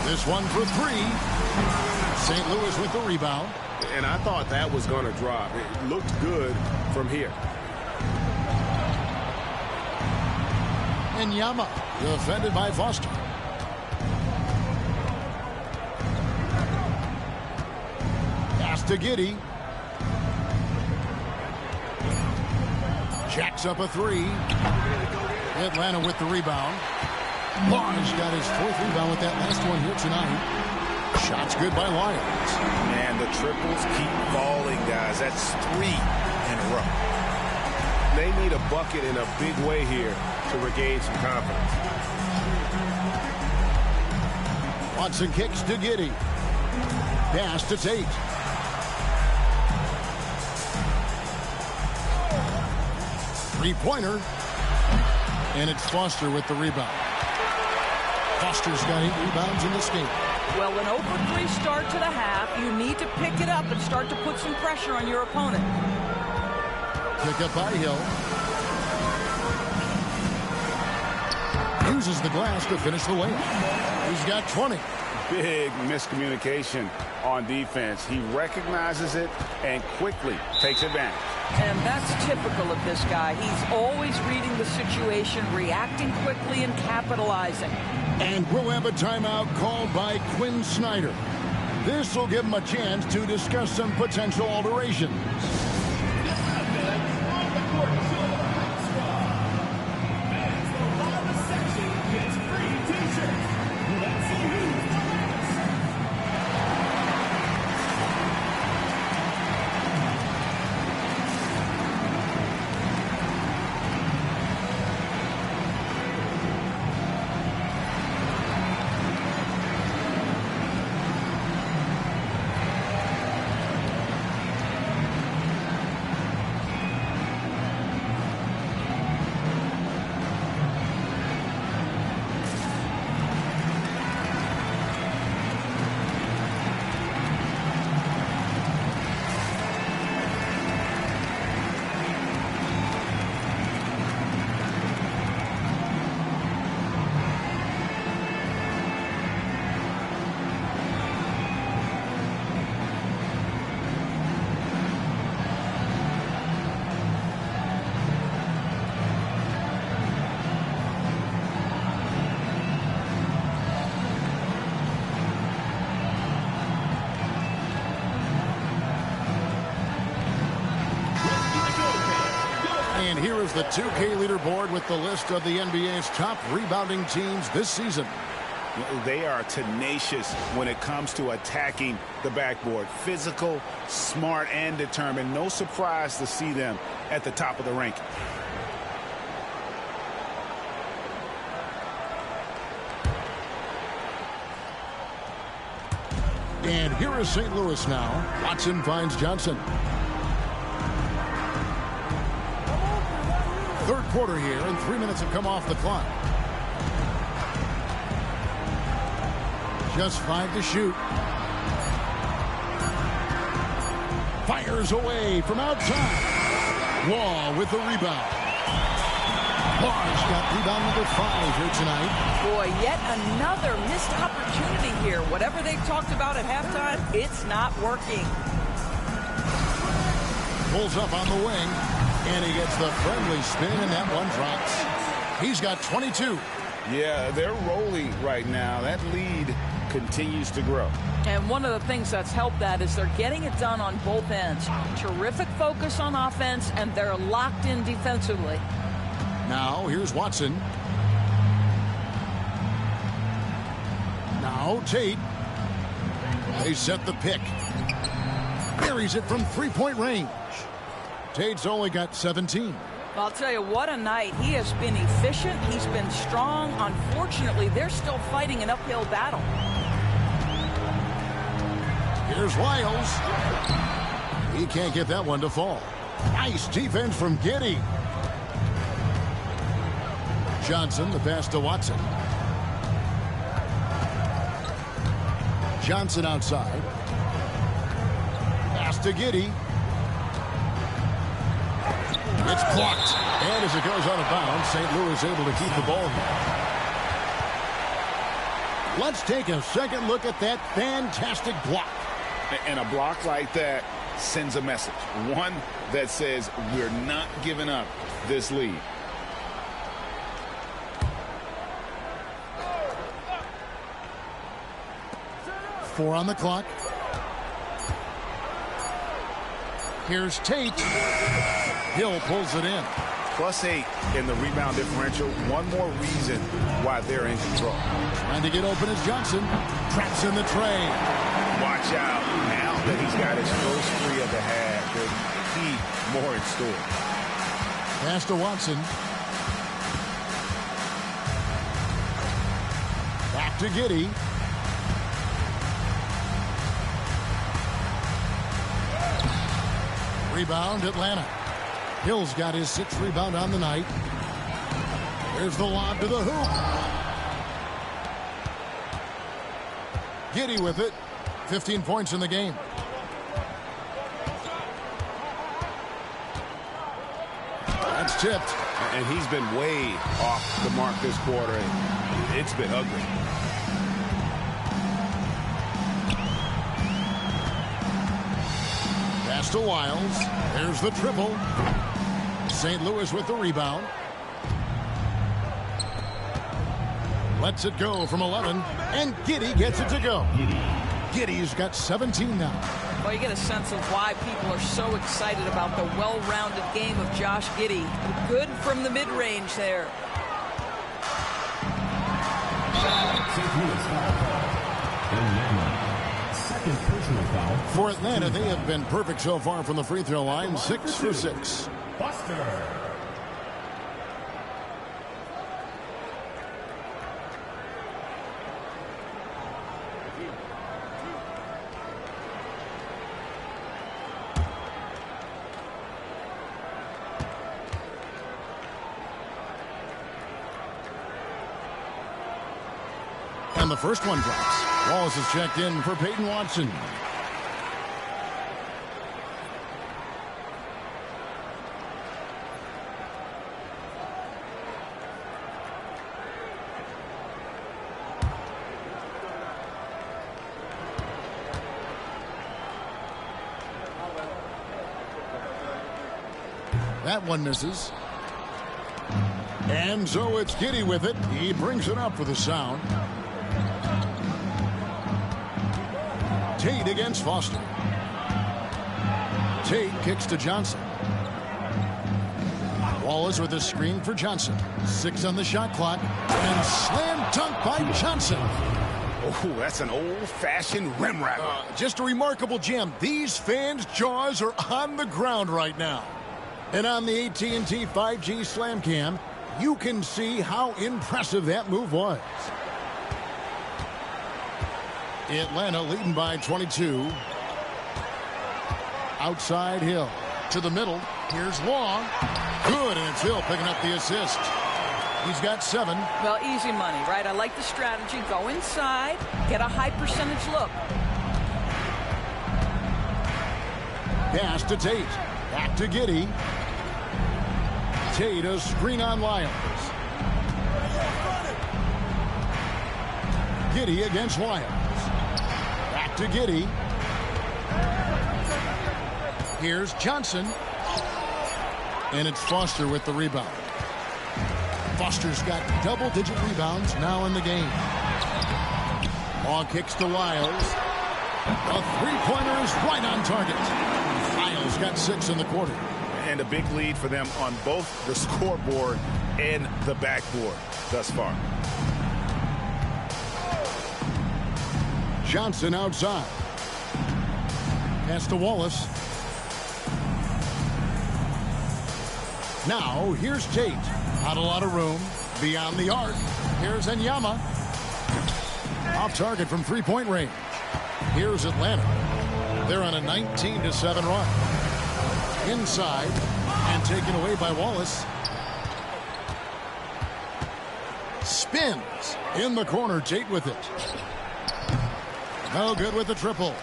This one for three. St. Louis with the rebound. And I thought that was going to drop. It looked good from here. And Yama defended by Foster. Pass to Giddey. Jacks up a three. Atlanta with the rebound. Barnes got his fourth rebound with that last one here tonight. Shots good by Lyons. Man, the triples keep falling, guys. That's 3 in a row. They need a bucket in a big way here to regain some confidence. Watson kicks to Giddey. Pass to Tate. Three-pointer. And it's Foster with the rebound. Foster's got 8 rebounds in this game. Well, an 0-for-3 start to the half. You need to pick it up and start to put some pressure on your opponent. Pick up by Hill. Uses the glass to finish the layup. He's got 20. Big miscommunication on defense. He recognizes it and quickly takes advantage. And that's typical of this guy. He's always reading the situation, reacting quickly, and capitalizing. And we'll have a timeout called by Quinn Snyder. This will give him a chance to discuss some potential alterations. And here is the 2K leaderboard with the list of the NBA's top rebounding teams this season. They are tenacious when it comes to attacking the backboard. Physical, smart, and determined. No surprise to see them at the top of the ranking. And here is St. Louis now. Watson finds Johnson. Third quarter here, and 3 minutes have come off the clock. Just 5 to shoot. Fires away from outside. Wall with the rebound. Barnes got rebound number 5 here tonight. Boy, yet another missed opportunity here. Whatever they've talked about at halftime, it's not working. pulls up on the wing, and he gets the friendly spin, and that one drops. He's got 22. Yeah, they're rolling right now. That lead continues to grow. And one of the things that's helped that is they're getting it done on both ends. Terrific focus on offense, and they're locked in defensively. Now, here's Watson. Now, Tate. They set the pick. Buries it from three-point range. Tate's only got 17. I'll tell you what a night. He has been efficient. He's been strong. Unfortunately, they're still fighting an uphill battle. Here's Wiles. He can't get that one to fall. Nice defense from Giddey. Johnson, the pass to Watson. Johnson outside. Pass to Giddey. It's blocked. And as it goes out of bounds, St. Louis able to keep the ball here. Let's take a second look at that fantastic block. And a block like that sends a message. One that says we're not giving up this lead. Four on the clock. Here's Tate. Hill pulls it in. +8 in the rebound differential. One more reason why they're in control. Trying to get open is Johnson. Traps in the tray. Watch out. Now that he's got his first three of the half, there'll be more in store. Pass to Watson. Back to Giddey. Rebound, Atlanta. Hill's got his 6th rebound on the night. There's the lob to the hoop. Giddey with it. 15 points in the game. That's tipped. And he's been way off the mark this quarter. It's been ugly. Pass to Wiles. There's the triple. St. Louis with the rebound. Lets it go from 11. And Giddey gets it to go. Giddey's got 17 now. Well, you get a sense of why people are so excited about the well-rounded game of Josh Giddey. Good from the mid-range there. For Atlanta, they have been perfect so far from the free throw line. 6 for 6. Buster. And the first one drops. Wallace is checked in for Peyton Watson. That one misses. And so it's Giddey with it. He brings it up for the sound. Tate against Foster. Tate kicks to Johnson. Wallace with a screen for Johnson. 6 on the shot clock. And slam dunk by Johnson. Oh, that's an old-fashioned rim wrapper. Just a remarkable jam. These fans' jaws are on the ground right now. And on the AT&T 5G Slam Cam, you can see how impressive that move was. Atlanta leading by 22. Outside Hill. To the middle. Here's Long. Good, and it's Hill picking up the assist. He's got 7. Well, easy money, right? I like the strategy. Go inside. Get a high percentage look. Pass to Tate. Back to Giddey. Tate, a screen on Lyles. Giddey against Lyles. Back to Giddey. Here's Johnson. And it's Foster with the rebound. Foster's got double-digit rebounds now in the game. Long kicks to Lyles. A three-pointer is right on target. Lyles got 6 in the quarter. And a big lead for them on both the scoreboard and the backboard thus far. Johnson outside. Pass to Wallace. Now, here's Tate. Not a lot of room. Beyond the arc. Here's Enyama. Off target from three-point range. Here's Atlanta. They're on a 19-7 run. Inside. And taken away by Wallace. Spins. In the corner, Tate with it. No good with the triple.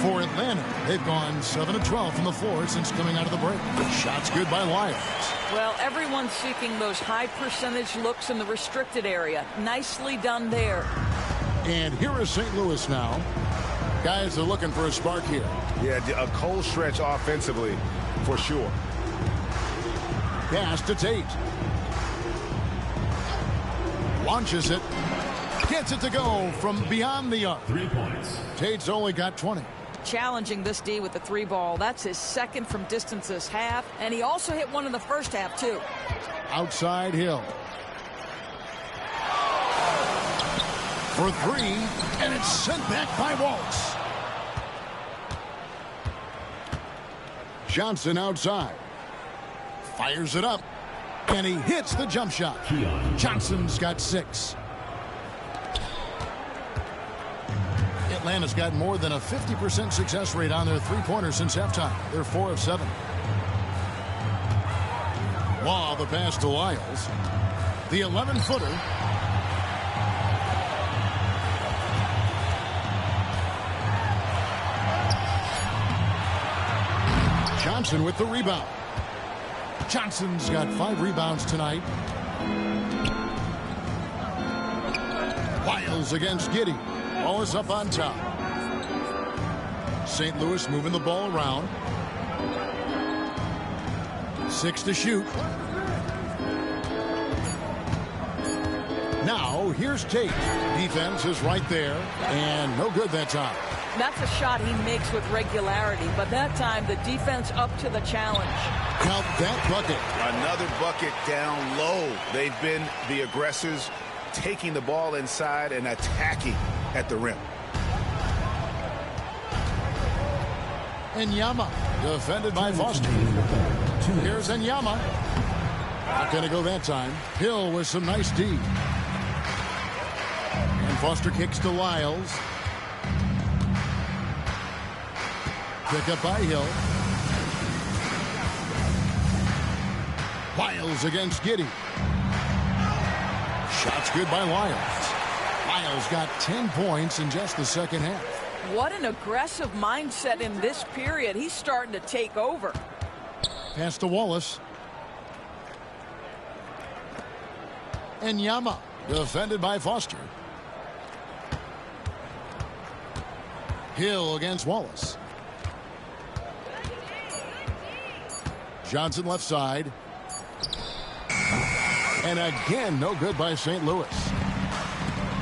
For Atlanta, they've gone 7 of 12 from the floor since coming out of the break. Shots good by Lyles. Well, everyone's seeking those high percentage looks in the restricted area. Nicely done there. And here is St. Louis now. Guys are looking for a spark here. Yeah, a cold stretch offensively for sure. Pass to Tate. Launches it. Gets it to go from beyond the arc. 3 points. Tate's only got 20. Challenging this D with the 3 ball. That's his second from distance this half. And he also hit one in the first half, too. Outside Hill. For 3. And it's sent back by Waltz. Johnson outside. Fires it up. And he hits the jump shot. Johnson's got 6. Atlanta's got more than a 50% success rate on their three-pointers since halftime. They're 4 of 7. Law the pass to Lyles. The 11-footer. Johnson with the rebound. Johnson's got 5 rebounds tonight. Lyles against Giddey. Ball is up on top. St. Louis moving the ball around. 6 to shoot. Now, here's Tate. Defense is right there, and no good that time. That's a shot he makes with regularity, but that time the defense up to the challenge. Count that bucket. Another bucket down low. They've been the aggressors, taking the ball inside and attacking at the rim. Enyama, defended by Foster. Here's Enyama. Not going to go that time. Hill with some nice D. And Foster kicks to Lyles. Pick up by Hill. Lyles against Giddey. Shots good by Lyles. Lyles got 10 points in just the second half. What an aggressive mindset in this period. He's starting to take over. Pass to Wallace. Enyama, defended by Foster. Hill against Wallace. Johnson left side. And again, no good by St. Louis.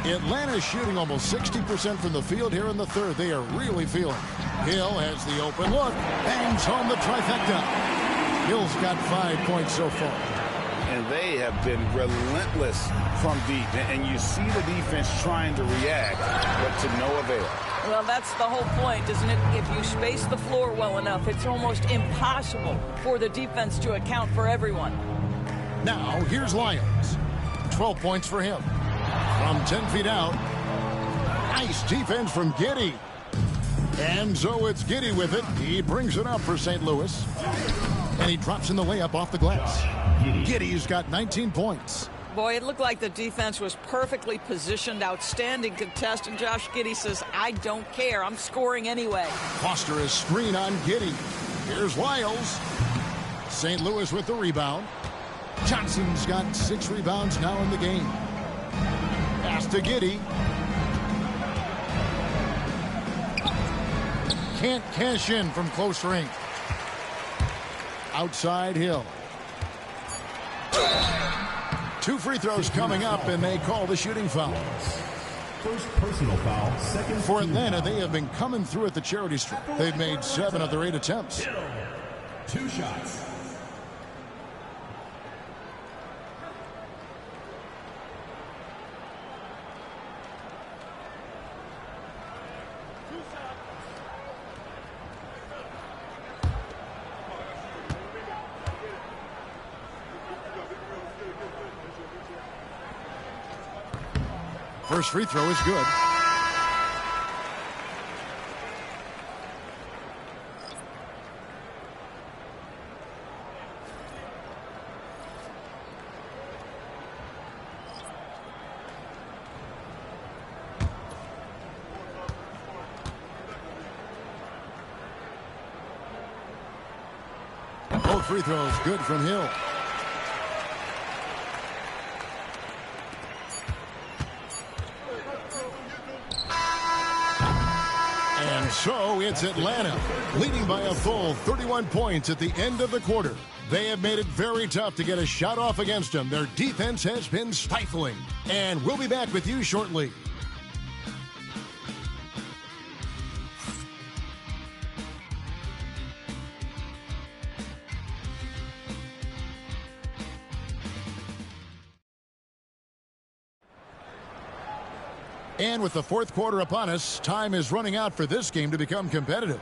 Atlanta shooting almost 60% from the field here in the third. They are really feeling it. Hill has the open look. Bangs home the trifecta. Hill's got 5 points so far. And they have been relentless from deep. And you see the defense trying to react, but to no avail. Well, that's the whole point, isn't it? If you space the floor well enough, it's almost impossible for the defense to account for everyone. Now, here's Lyles. 12 points for him. From 10 feet out. Nice defense from Giddey. And so it's Giddey with it. He brings it up for St. Louis. And he drops in the layup off the glass. Giddey's got 19 points. Boy, it looked like the defense was perfectly positioned. Outstanding contest. And Josh Giddey says, I don't care. I'm scoring anyway. Foster is screen on Giddey. Here's Lyles. St. Louis with the rebound. Johnson's got 6 rebounds now in the game. Pass to Giddey. can't cash in from close range. Outside Hill. 2 free throws coming up, and they call the shooting foul. First personal foul, second. For Atlanta, they have been coming through at the charity stripe. They've made 7 of their 8 attempts. 2 shots. First free throw is good. Both free throws good from Hill. So it's Atlanta leading by a full 31 points at the end of the quarter. They have made it very tough to get a shot off against them. Their defense has been stifling. And we'll be back with you shortly. And with the fourth quarter upon us, time is running out for this game to become competitive.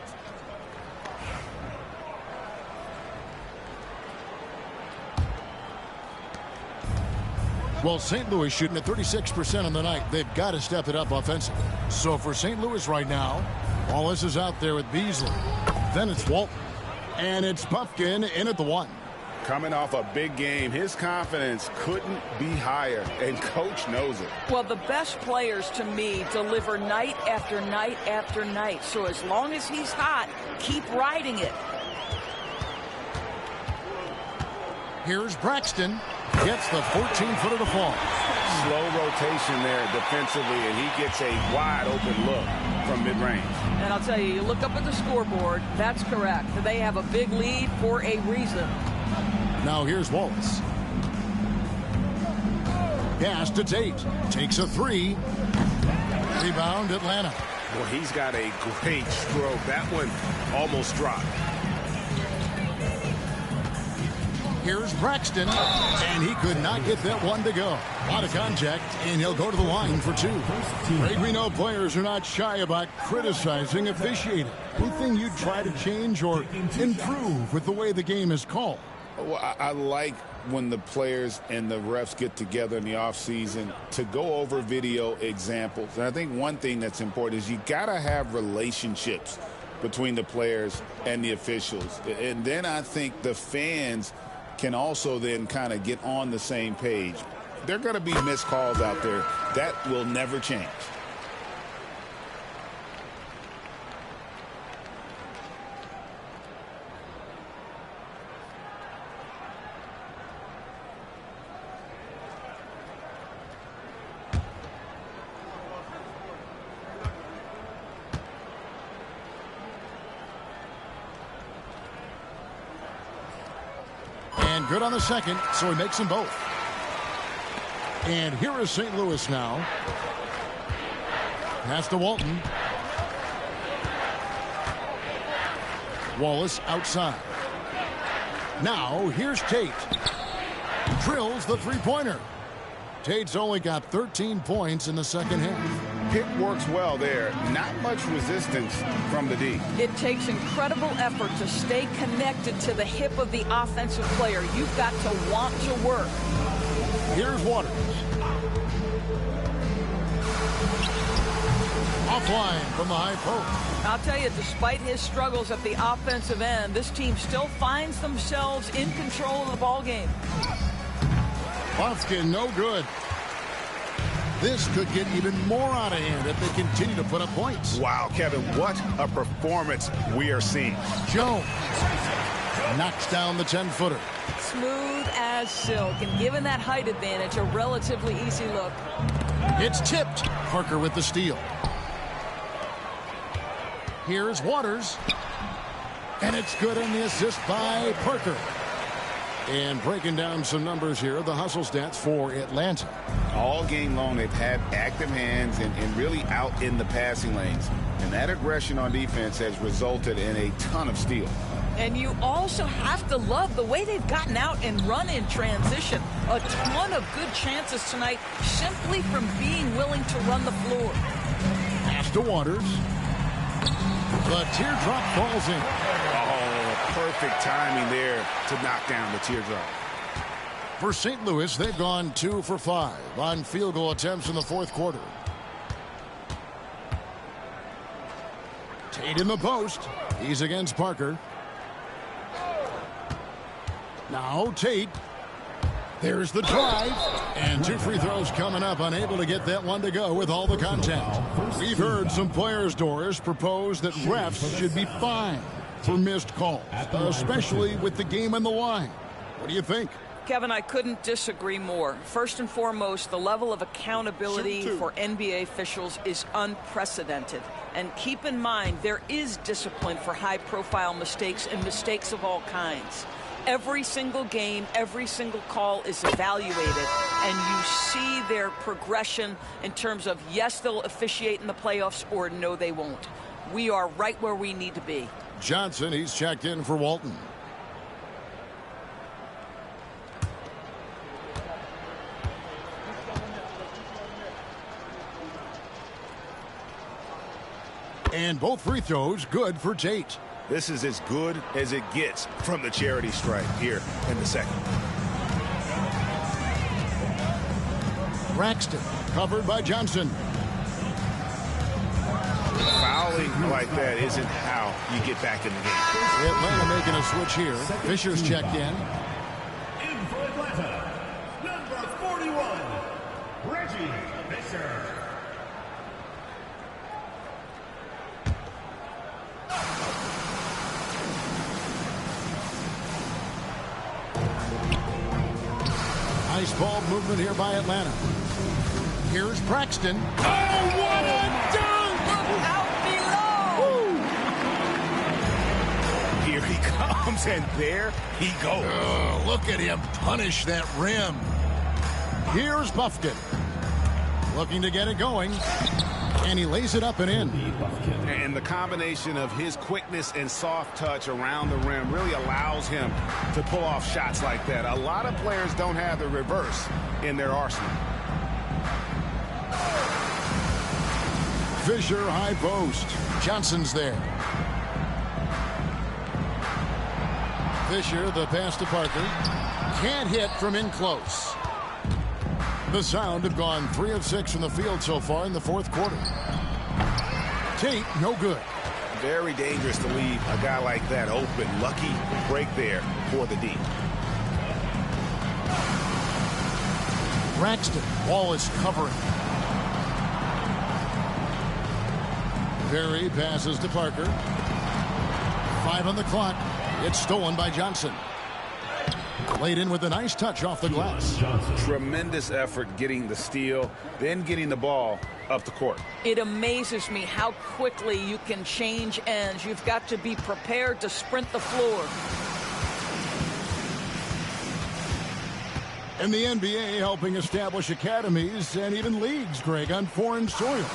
Well, St. Louis shooting at 36% on the night. They've got to step it up offensively. So for St. Louis right now, Wallace is out there with Beasley. Then it's Walton. And it's Puffkin in at the 1. Coming off a big game, his confidence couldn't be higher, and coach knows it. Well, the best players to me deliver night after night after night. So as long as he's hot, keep riding it. Here's Braxton. Gets the 14-footer to fall. Slow rotation there defensively, and he gets a wide open look from mid-range. And I'll tell you, you look up at the scoreboard, that's correct. They have a big lead for a reason. Now here's Wallace. Pass to Tate. Takes a 3. Rebound Atlanta. Well, he's got a great stroke. That one almost dropped. Here's Braxton, and he could not get that one to go. A lot of contact, and he'll go to the line for 2. Greg, we know players are not shy about criticizing officiating. Anything you'd try to change or improve with the way the game is called? Well, I like when the players and the refs get together in the offseason to go over video examples. And I think one thing that's important is you got to have relationships between the players and the officials. And then I think the fans can also then kind of get on the same page. There are going to be missed calls out there. That will never change. Good on the second, so he makes them both. And here is St. Louis now. Pass to Walton. Wallace outside. Now here's Tate. Drills the three-pointer. Tate's only got 13 points in the second half. Pick works well there. Not much resistance from the D. It takes incredible effort to stay connected to the hip of the offensive player. You've got to want to work. Here's Waters. Offline from the high post. I'll tell you, despite his struggles at the offensive end, this team still finds themselves in control of the ball game. Puffkin, no good. This could get even more out of hand if they continue to put up points. Wow, Kevin, what a performance we are seeing. Jones knocks down the 10-footer. Smooth as silk, and given that height advantage, a relatively easy look. It's tipped. Parker with the steal. Here's Waters. And it's good on the assist by Parker. And breaking down some numbers here, the hustle stats for Atlanta. All game long, they've had active hands and really out in the passing lanes. And that aggression on defense has resulted in a ton of steals. And you also have to love the way they've gotten out and run in transition. A ton of good chances tonight simply from being willing to run the floor. Pass to Waters. The teardrop falls in. Oh, perfect timing there to knock down the teardrop. For St. Louis, they've gone 2 for 5 on field goal attempts in the fourth quarter. Tate in the post. He's against Parker. Now Tate. There's the drive. And 2 free throws coming up. Unable to get that one to go with all the contact. We've heard some players, Doris, propose that refs should be fined for missed calls, especially with the game on the line. What do you think? Kevin, I couldn't disagree more. First and foremost, the level of accountability for NBA officials is unprecedented. And keep in mind, there is discipline for high-profile mistakes and mistakes of all kinds. Every single game, every single call is evaluated, and you see their progression in terms of, yes, they'll officiate in the playoffs, or no, they won't. We are right where we need to be. Johnson, he's checked in for Walton. And both free throws good for Tate. This is as good as it gets from the charity stripe here in the second. Braxton covered by Johnson. Fouling like that isn't how you get back in the game. Atlanta making a switch here. Fisher's checked in. In for Atlanta, number 41, Reggie Fisher. Nice ball movement here by Atlanta. Here's Braxton. Oh, what a dunk! Out below! Here he comes, and there he goes. Oh, look at him punish that rim. Here's Buffkin. Looking to get it going. And he lays it up and in. And the combination of his quickness and soft touch around the rim really allows him to pull off shots like that. A lot of players don't have the reverse in their arsenal. Fisher high post. Johnson's there. Fisher, the pass to Parker. Can't hit from in close. The Sound have gone 3 of 6 from the field so far in the fourth quarter. Tate, no good. Very dangerous to leave a guy like that open. Lucky break there for the D. Braxton, Wallace covering. Perry passes to Parker. 5 on the clock. It's stolen by Johnson. Laid in with a nice touch off the glass. Tremendous effort getting the steal, then getting the ball up the court. It amazes me how quickly you can change ends. You've got to be prepared to sprint the floor. And the NBA helping establish academies and even leagues, Greg, on foreign soil.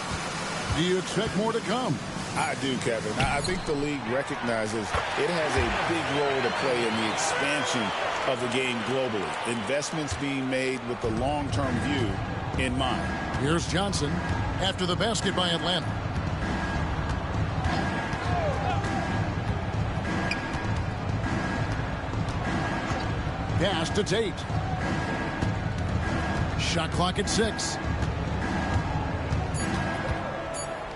Do you expect more to come? I do, Kevin. I think the league recognizes it has a big role to play in the expansion of the game globally. Investments being made with the long-term view in mind. Here's Johnson after the basket by Atlanta. Pass to Tate. Shot clock at 6.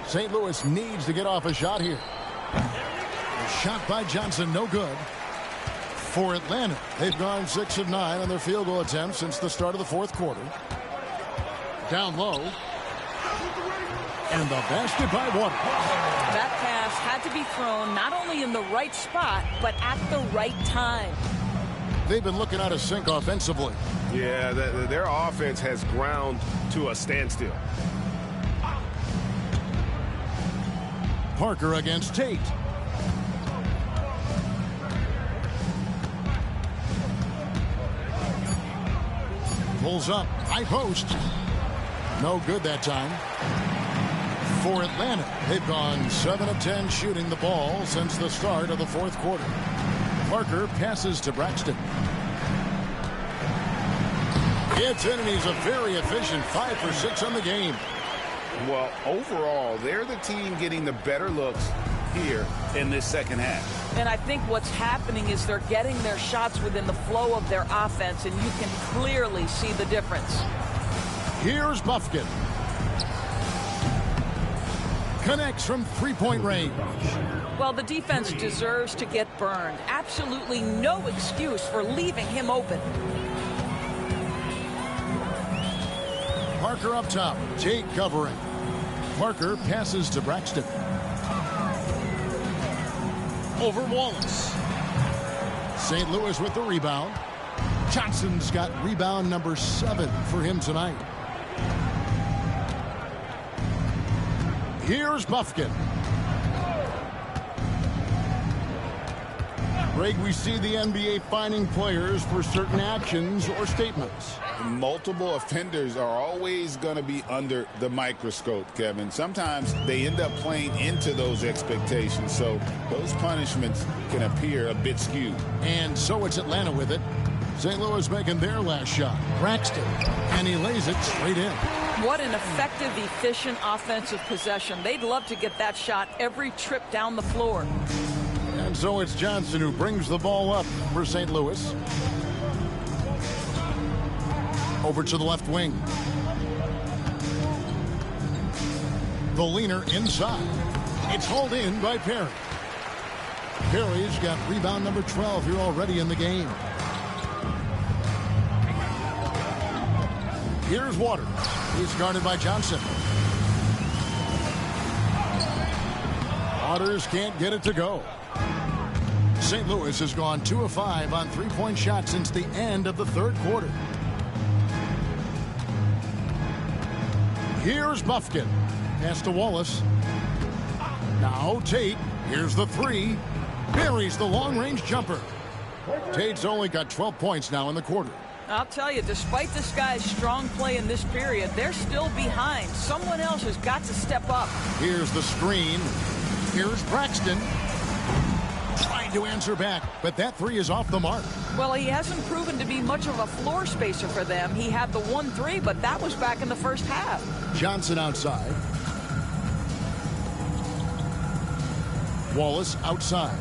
St. Louis needs to get off a shot here. Shot by Johnson, no good. For Atlanta, they've gone 6 of 9 on their field goal attempts since the start of the fourth quarter. Down low. And the basket by Waters. That pass had to be thrown not only in the right spot, but at the right time. They've been looking out of sync offensively. Yeah, their offense has ground to a standstill. Parker against Tate. Pulls up, high post. No good that time. For Atlanta, they've gone 7 of 10 shooting the ball since the start of the fourth quarter. Parker passes to Braxton. Gets in, and he's a very efficient 5 for 6 on the game. Well, overall, they're the team getting the better looks here in this second half. And I think what's happening is they're getting their shots within the flow of their offense, and you can clearly see the difference. Here's Bufkin. Connects from three-point range. Well, the defense deserves to get burned. Absolutely no excuse for leaving him open. Parker up top. Tate covering. Parker passes to Braxton. Over Wallace. St. Louis with the rebound. Johnson's got rebound number 7 for him tonight. Here's Bufkin. Greg, we see the NBA fining players for certain actions or statements. Multiple offenders are always going to be under the microscope, Kevin. Sometimes they end up playing into those expectations, so those punishments can appear a bit skewed. And so it's Atlanta with it. St. Louis making their last shot. Braxton, and he lays it straight in. What an effective, efficient offensive possession. They'd love to get that shot every trip down the floor. And so it's Johnson who brings the ball up for St. Louis. Over to the left wing. The leaner inside. It's hauled in by Perry. Perry's got rebound number 12 here already in the game. Here's Waters. He's guarded by Johnson. Waters can't get it to go. St. Louis has gone 2 of 5 on three-point shots since the end of the third quarter. Here's Bufkin. Pass to Wallace. Now Tate. Here's the 3. Buries the long-range jumper. Tate's only got 12 points now in the quarter. I'll tell you, despite this guy's strong play in this period, they're still behind. Someone else has got to step up. Here's the screen. Here's Braxton. Trying to answer back, but that 3 is off the mark. Well, he hasn't proven to be much of a floor spacer for them. He had the 1-3, but that was back in the first half. Johnson outside. Wallace outside.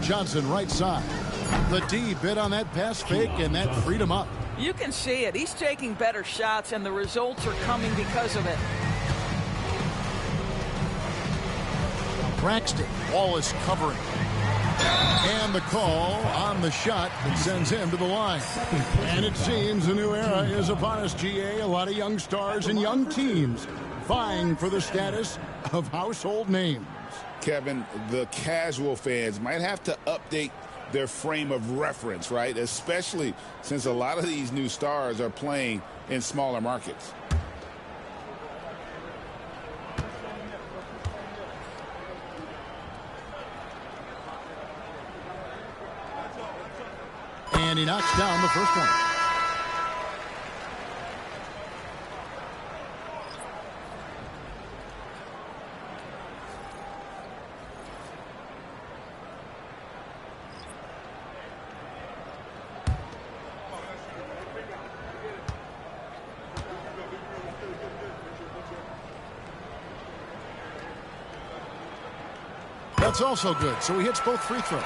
Johnson right side. The D bit on that pass fake, and that freed him up. You can see it. He's taking better shots, and the results are coming because of it. Braxton. Wallace covering. And the call on the shot that sends him to the line. And it seems a new era is upon us, GA. A lot of young stars and young teams vying for the status of household names. Kevin, the casual fans might have to update their frame of reference, right? Especially since a lot of these new stars are playing in smaller markets. And he knocks down the first one. That's also good. So he hits both free throws.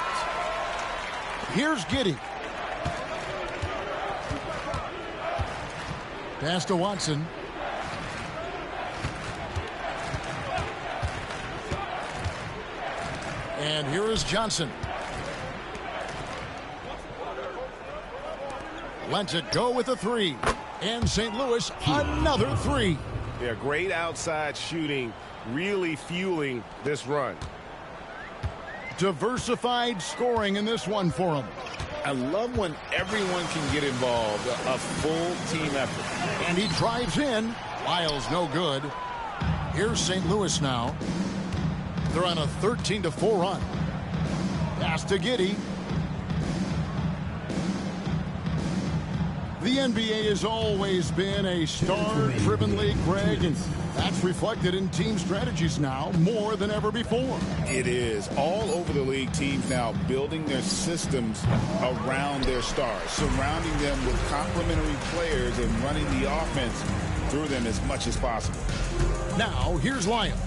Here's Giddey. Pass to Watson. And here is Johnson. Lets it go with a 3. And St. Louis, another 3. Yeah, great outside shooting, really fueling this run. Diversified scoring in this one for him. I love when everyone can get involved, a full team effort. And he drives in. Lyles no good. Here's St. Louis now. They're on a 13-4 run. Pass to Giddey. The NBA has always been a star-driven league, Greg, and that's reflected in team strategies now more than ever before. It is. All over the league, teams now building their systems around their stars, surrounding them with complementary players and running the offense through them as much as possible. Now, here's Lyons.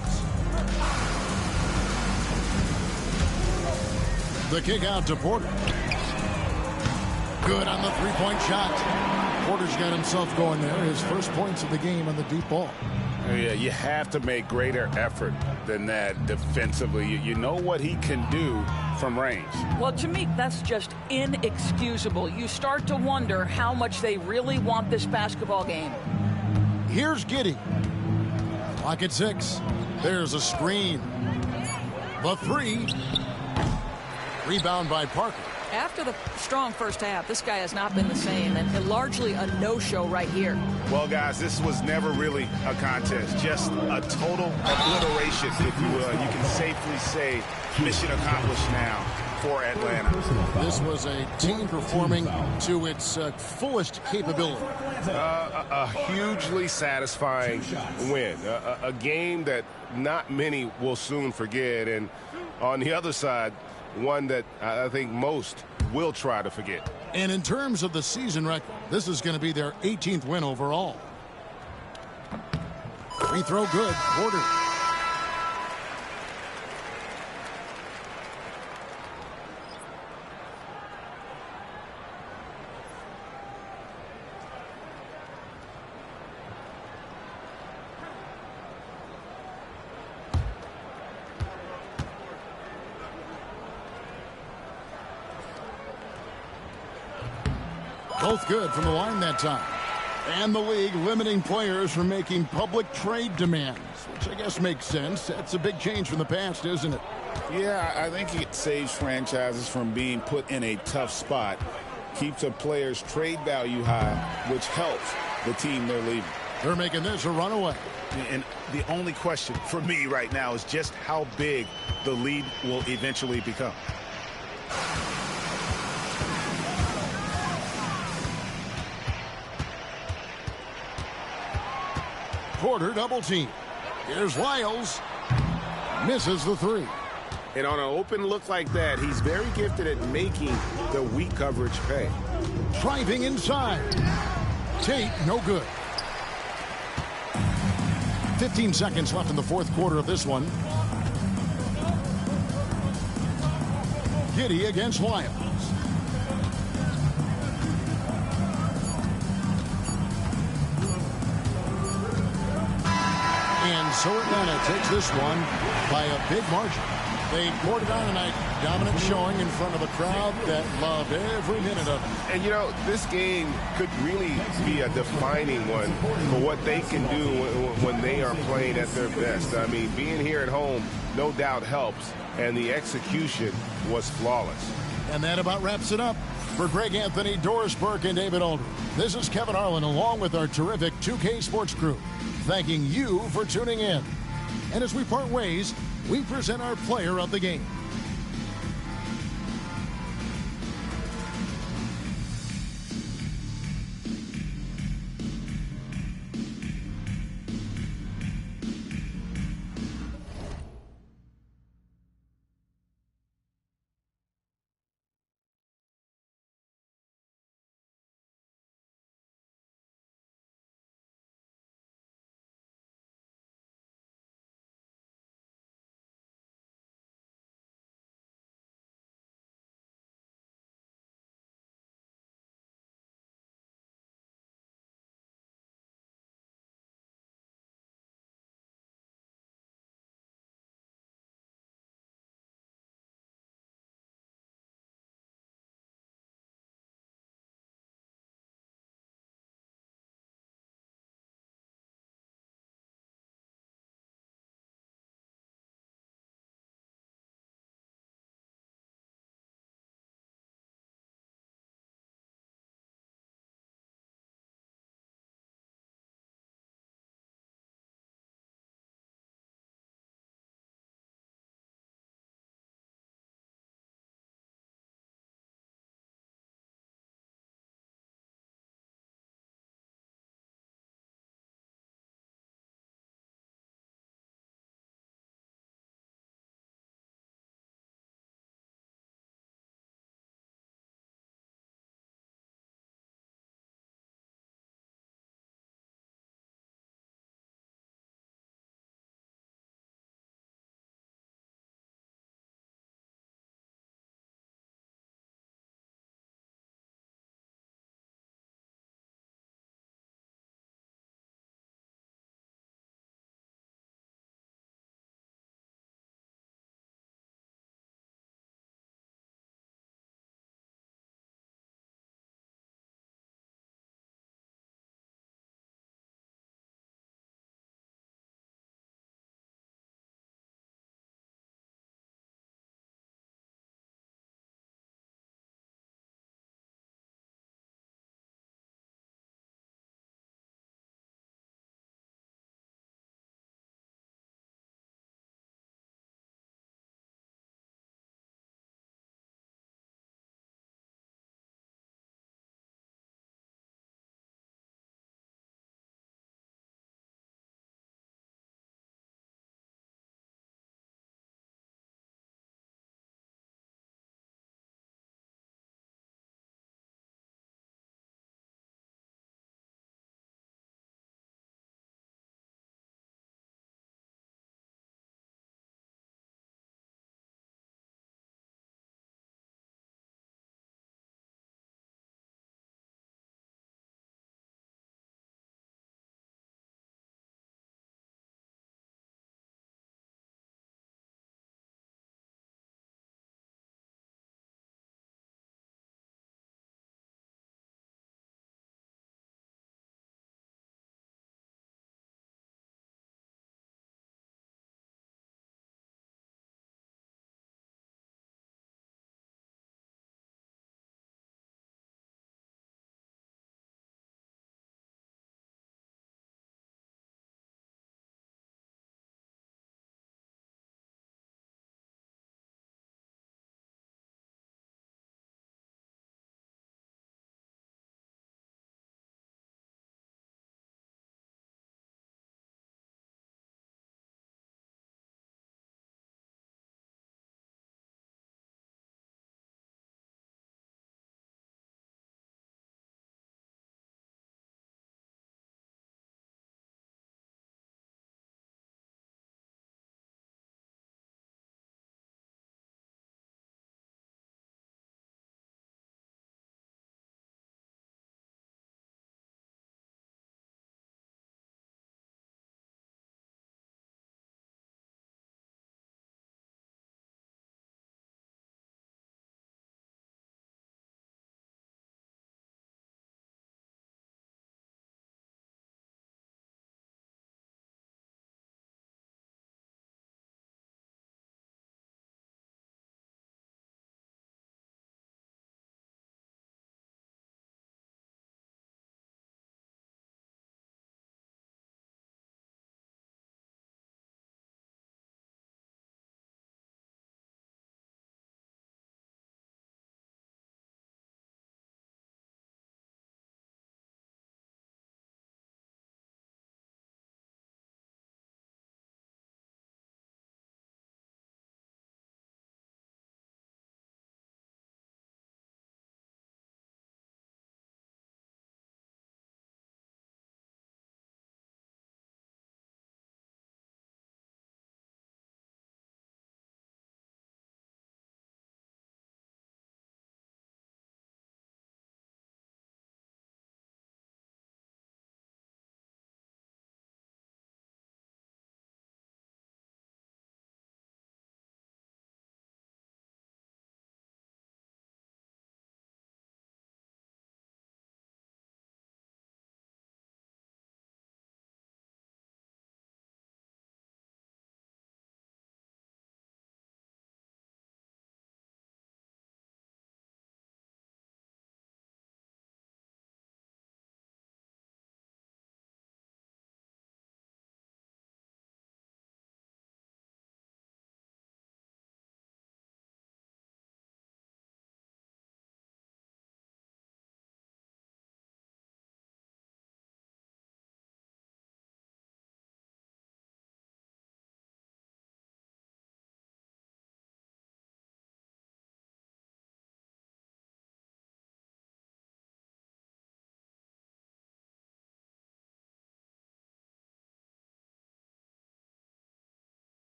The kick out to Porter. Good on the three-point shot. Porter's got himself going there. His first points of the game on the deep ball. Yeah, you have to make greater effort than that defensively. You know what he can do from range. Well, to me, that's just inexcusable. You start to wonder how much they really want this basketball game. Here's Giddey. Clock at 6. There's a screen. The three. Rebound by Parker. After the strong first half, this guy has not been the same, and largely a no-show right here. Well, guys, this was never really a contest, just a total obliteration, if you will. You can safely say mission accomplished now for Atlanta. This was a team performing to its fullest capability. A hugely satisfying win. A game that not many will soon forget. And on the other side, one that I think most will try to forget. And in terms of the season record, this is going to be their 18th win overall. Free throw good. Porter. Both good from the line that time. And the league limiting players from making public trade demands, which I guess makes sense. That's a big change from the past, isn't it? Yeah, I think it saves franchises from being put in a tough spot, keeps a player's trade value high, which helps the team they're leaving. They're making this a runaway. And the only question for me right now is just how big the lead will eventually become. Porter double team. Here's Lyles. Misses the three. And on an open look like that, he's very gifted at making the weak coverage pay. Driving inside. Tate, no good. 15 seconds left in the fourth quarter of this one. Giddey against Lyons. And so Atlanta takes this one by a big margin. They poured it on tonight, dominant showing in front of a crowd that loved every minute of it. And, you know, this game could really be a defining one for what they can do when they are playing at their best. I mean, being here at home no doubt helps, and the execution was flawless. And that about wraps it up. For Greg Anthony, Doris Burke, and David Aldridge, this is Kevin Harlan along with our terrific 2K Sports crew, thanking you for tuning in. And as we part ways, we present our player of the game.